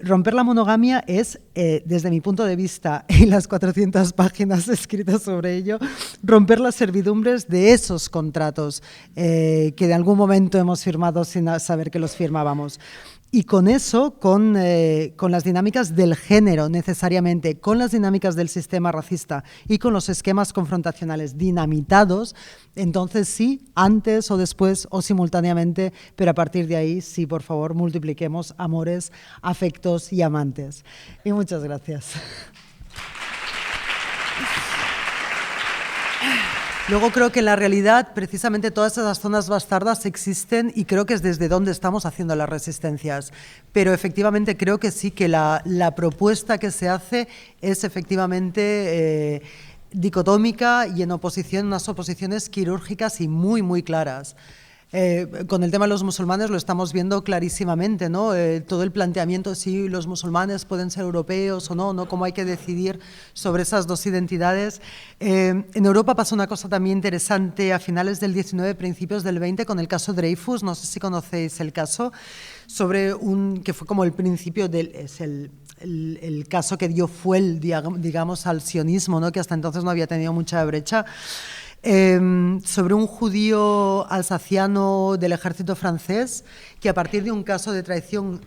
Romper la monogamia es, desde mi punto de vista y las 400 páginas escritas sobre ello, romper las servidumbres de esos contratos que de algún momento hemos firmado sin saber que los firmábamos. Y con eso, con las dinámicas del género necesariamente, con las dinámicas del sistema racista y con los esquemas confrontacionales dinamitados, entonces sí, antes o después o simultáneamente, pero a partir de ahí sí, por favor, multipliquemos amores, afectos y amantes. Y muchas gracias. Luego creo que en la realidad precisamente todas esas zonas bastardas existen y creo que es desde donde estamos haciendo las resistencias. Pero efectivamente creo que sí, que la propuesta que se hace es efectivamente dicotómica y en oposición, unas oposiciones quirúrgicas y muy, muy claras. Con el tema de los musulmanes lo estamos viendo clarísimamente, ¿no? Todo el planteamiento de si los musulmanes pueden ser europeos o no, ¿no? Cómo hay que decidir sobre esas dos identidades. En Europa pasó una cosa también interesante a finales del 19, principios del 20, con el caso Dreyfus, no sé si conocéis el caso, sobre que fue como el principio el caso que dio fuel, digamos, al sionismo, ¿no? Que hasta entonces no había tenido mucha brecha. Sobre un judío alsaciano del ejército francés que a partir de un caso de traición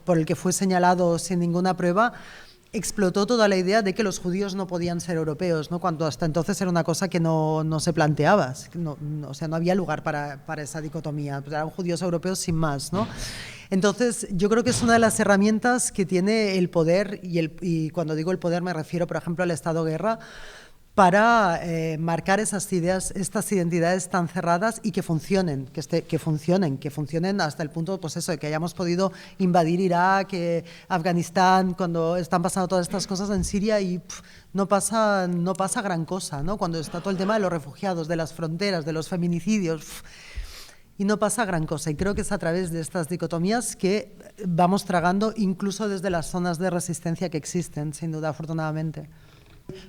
por el que fue señalado sin ninguna prueba, explotó toda la idea de que los judíos no podían ser europeos, ¿no? Cuando hasta entonces era una cosa que no se planteaba, o sea, no había lugar para esa dicotomía, pues eran judíos europeos sin más, ¿no? Entonces, yo creo que es una de las herramientas que tiene el poder, y cuando digo el poder me refiero, por ejemplo, al Estado-guerra, para marcar esas ideas, estas identidades tan cerradas y que funcionen, que funcionen hasta el punto, pues eso, de que hayamos podido invadir Irak, Afganistán, cuando están pasando todas estas cosas en Siria y no pasa gran cosa, ¿no? Cuando está todo el tema de los refugiados, de las fronteras, de los feminicidios, y no pasa gran cosa. Y creo que es a través de estas dicotomías que vamos tragando, incluso desde las zones de resistencia que existen, sin duda, afortunadamente.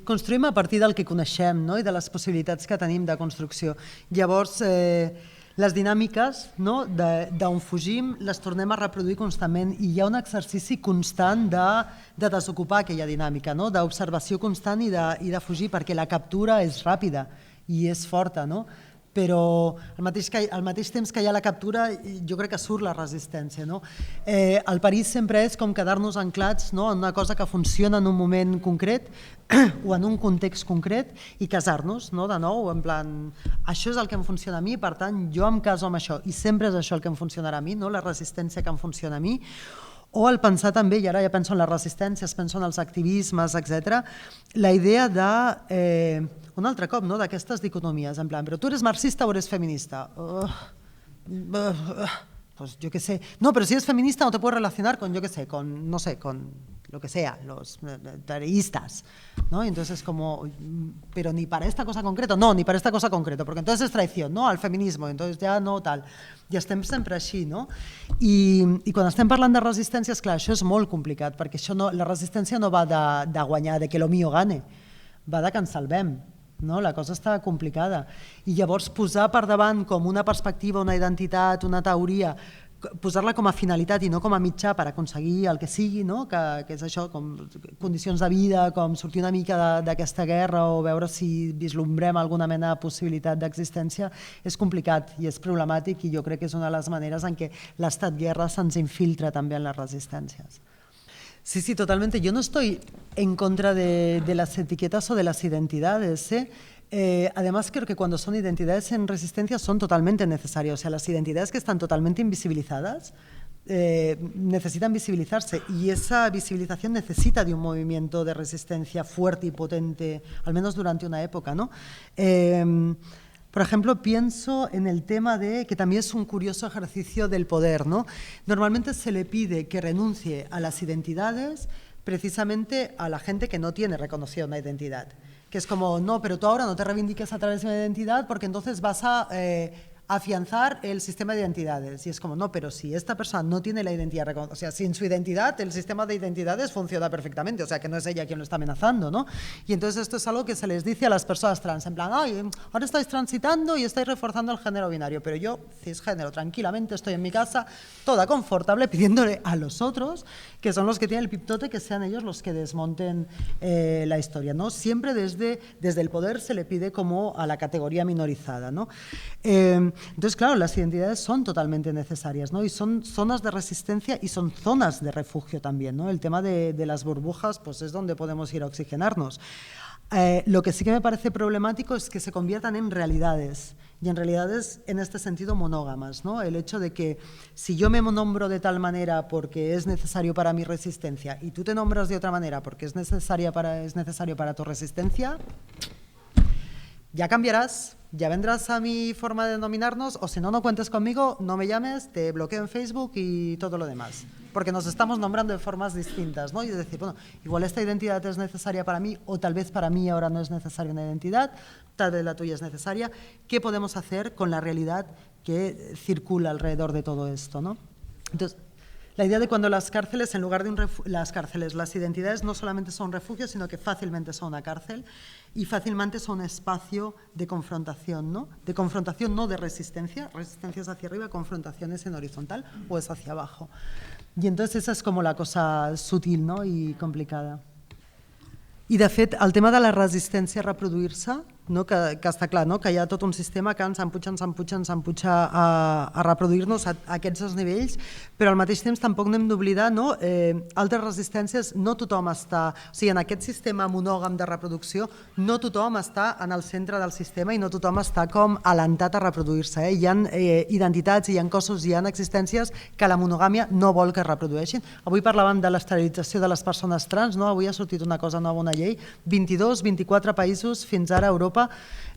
Construïm a partir del que coneixem, no? I de les possibilitats que tenim de construcció. Llavors, les dinàmiques, no? d'on fugim les tornem a reproduir constantment i hi ha un exercici constant de desocupar aquella dinàmica, no? D'observació constant i de fugir, perquè la captura és ràpida i és forta, no? Però al mateix temps que hi ha la captura, jo crec que surt la resistència. No? El perill sempre és com quedar-nos anclats, no? En una cosa que funciona en un moment concret o en un context concret i casar-nos, no? De nou, en plan, això és el que em funciona a mi, per tant, jo em caso amb això, i sempre és això el que em funcionarà a mi, no? La resistència que em funciona a mi. O al pensar també, i ara ja penso en les resistències, penso en els activismes, etc., la idea de, un altre cop, no? D'aquestes dicotomies, en plan, però tu eres marxista o eres feminista? Pues yo qué sé. No, pero si eres feminista no te puedes relacionar con, yo qué sé, con, no sé, con lo que sea, los tareístas, ¿no? Y entonces es como, pero ni para esta cosa concreta, no, ni para esta cosa concreta, porque entonces es traición, ¿no? Al feminismo, entonces ja no tal. I estem sempre així, no? I quan estem parlant de resistències, clar, això és molt complicat, perquè això no, la resistència no va de guanyar, de que lo mío gane, va de que ens salvem. No? La cosa està complicada. I llavors posar per davant com una perspectiva, una identitat, una teoria, posar-la com a finalitat i no com a mitjà per aconseguir el que sigui, no? Que és això, com condicions de vida, com sortir una mica d'aquesta guerra o veure si vislumbrem alguna mena de possibilitat d'existència, és complicat i és problemàtic i jo crec que és una de les maneres en què l'estat-guerra se'ns infiltra també en les resistències. Sí, sí, totalmente. Yo no estoy en contra de las etiquetas o de las identidades. Además, creo que cuando son identidades en resistencia son totalmente necesarias. O sea, las identidades que están totalmente invisibilizadas necesitan visibilizarse y esa visibilización necesita de un movimiento de resistencia fuerte y potente, al menos durante una época, ¿no? Por ejemplo, pienso en el tema de, que también es un curioso ejercicio del poder, ¿no? Normalmente se le pide que renuncie a las identidades precisamente a la gente que no tiene reconocida una identidad. Que es como, no, pero tú ahora no te reivindiques a través de una identidad porque entonces vas a afianzar el sistema de identidades. Y es como, no, pero si esta persona no tiene la identidad reconocida, o sea, sin su identidad, el sistema de identidades funciona perfectamente, o sea, que no es ella quien lo está amenazando, ¿no? Y entonces esto es algo que se les dice a las personas trans, en plan, ay, ahora estáis transitando y estáis reforzando el género binario, pero yo, cisgénero, tranquilamente estoy en mi casa, toda confortable, pidiéndole a los otros, que son los que tienen el piptote, que sean ellos los que desmonten la historia, ¿no? Siempre desde el poder se le pide como a la categoría minorizada, ¿no? Entonces, claro, las identidades son totalmente necesarias, ¿no? Y son zonas de resistencia y son zonas de refugio también, ¿no? El tema de las burbujas, pues es donde podemos ir a oxigenarnos. Lo que sí que me parece problemático es que se conviertan en realidades, y en realidades en este sentido monógamas, ¿no? El hecho de que si yo me nombro de tal manera porque es necesario para mi resistencia y tú te nombras de otra manera porque es necesario para tu resistencia, ya cambiarás, ya vendrás a mi forma de denominarnos, o si no, no cuentes conmigo, no me llames, te bloqueo en Facebook y todo lo demás. Porque nos estamos nombrando de formas distintas, ¿no? Y es decir, bueno, igual esta identidad es necesaria para mí, o tal vez para mí ahora no es necesaria una identidad, tal vez la tuya es necesaria. ¿Qué podemos hacer con la realidad que circula alrededor de todo esto, ¿no? Entonces, la idea de cuando las cárceles, en lugar de las identidades no solamente son refugios, sino que fácilmente son una cárcel y fácilmente son un espacio de confrontación, ¿no? De confrontación, no de resistencia, resistencia es hacia arriba, confrontación es en horizontal o es hacia abajo. I entonces esa és com la cosa sutil, no? I complicada. I de fet, el tema de la resistència a reproduir-se, no? que està clar, no? Que hi ha tot un sistema que ens empuja a reproduir-nos a aquests dos nivells, però al mateix temps tampoc no hem d'oblidar, no? Altres resistències, no tothom està... O sigui, en aquest sistema monògam de reproducció, no tothom està en el centre del sistema i no tothom està com alentat a reproduir-se. Hi ha identitats, hi ha cossos, hi ha existències que la monogàmia no vol que es reprodueixin. Avui parlàvem de l'esterilització de les persones trans, no? Avui ha sortit una cosa nova, una llei. 22, 24 països fins ara a Europa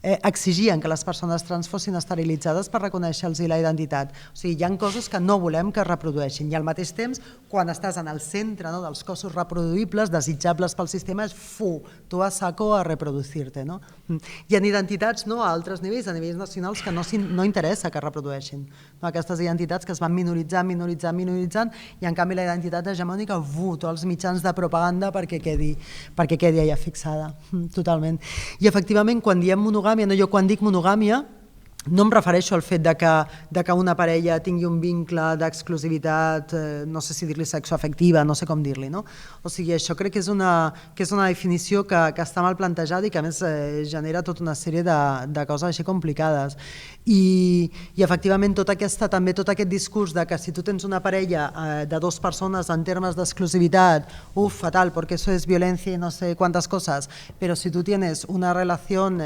exigien que les persones trans fossin esterilitzades per reconèixer-los la identitat. O sigui, hi ha cossos que no volem que es reprodueixin i al mateix temps, quan estàs en el centre dels cossos reproduïbles, desitjables pel sistema, és tu a saco a reproduir-te. Hi ha identitats a altres nivells, a nivells nacionals, que no interessa que es reprodueixin. Aquestes identitats que es van minoritzant i en canvi la identitat hegemònica, tots els mitjans de propaganda perquè quedi allà fixada, totalment. I efectivament, quan diem monogàmia, jo quan dic monogàmia no em refereixo al fet que una parella tingui un vincle d'exclusivitat, no sé si dir-li sexoafectiva, no sé com dir-li, no? O sigui, això crec que és una definició que està mal plantejada i que a més genera tota una sèrie de coses així complicades. I efectivament tot aquest discurs de que si tu tens una parella de dos persones en termes d'exclusivitat, fatal, porque eso es violencia y no sé cuántas cosas, pero si tú tienes una relación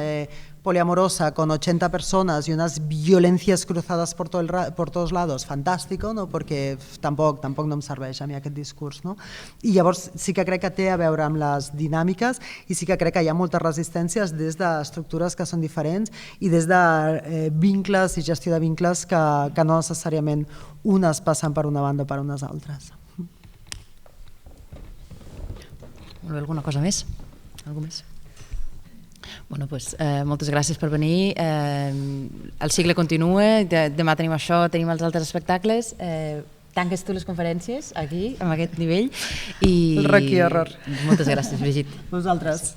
poliamorosa con 80 personas y unas violencias cruzadas por todos lados, fantástico, no? Perquè tampoc no em serveix a mi aquest discurs. No? I llavors sí que crec que té a veure amb les dinàmiques i sí que crec que hi ha moltes resistències des d'estructures que són diferents i des de vincles i gestió de vincles que no necessàriament unes passen per una banda o per unes altres. Alguna cosa més? Algú més? Bueno, doncs, moltes gràcies per venir. El cicle continua, demà tenim això, tenim els altres espectacles. Tanques tu les conferències aquí, amb aquest nivell. El Rocky Horror. Moltes gràcies, Brigitte. Vosaltres.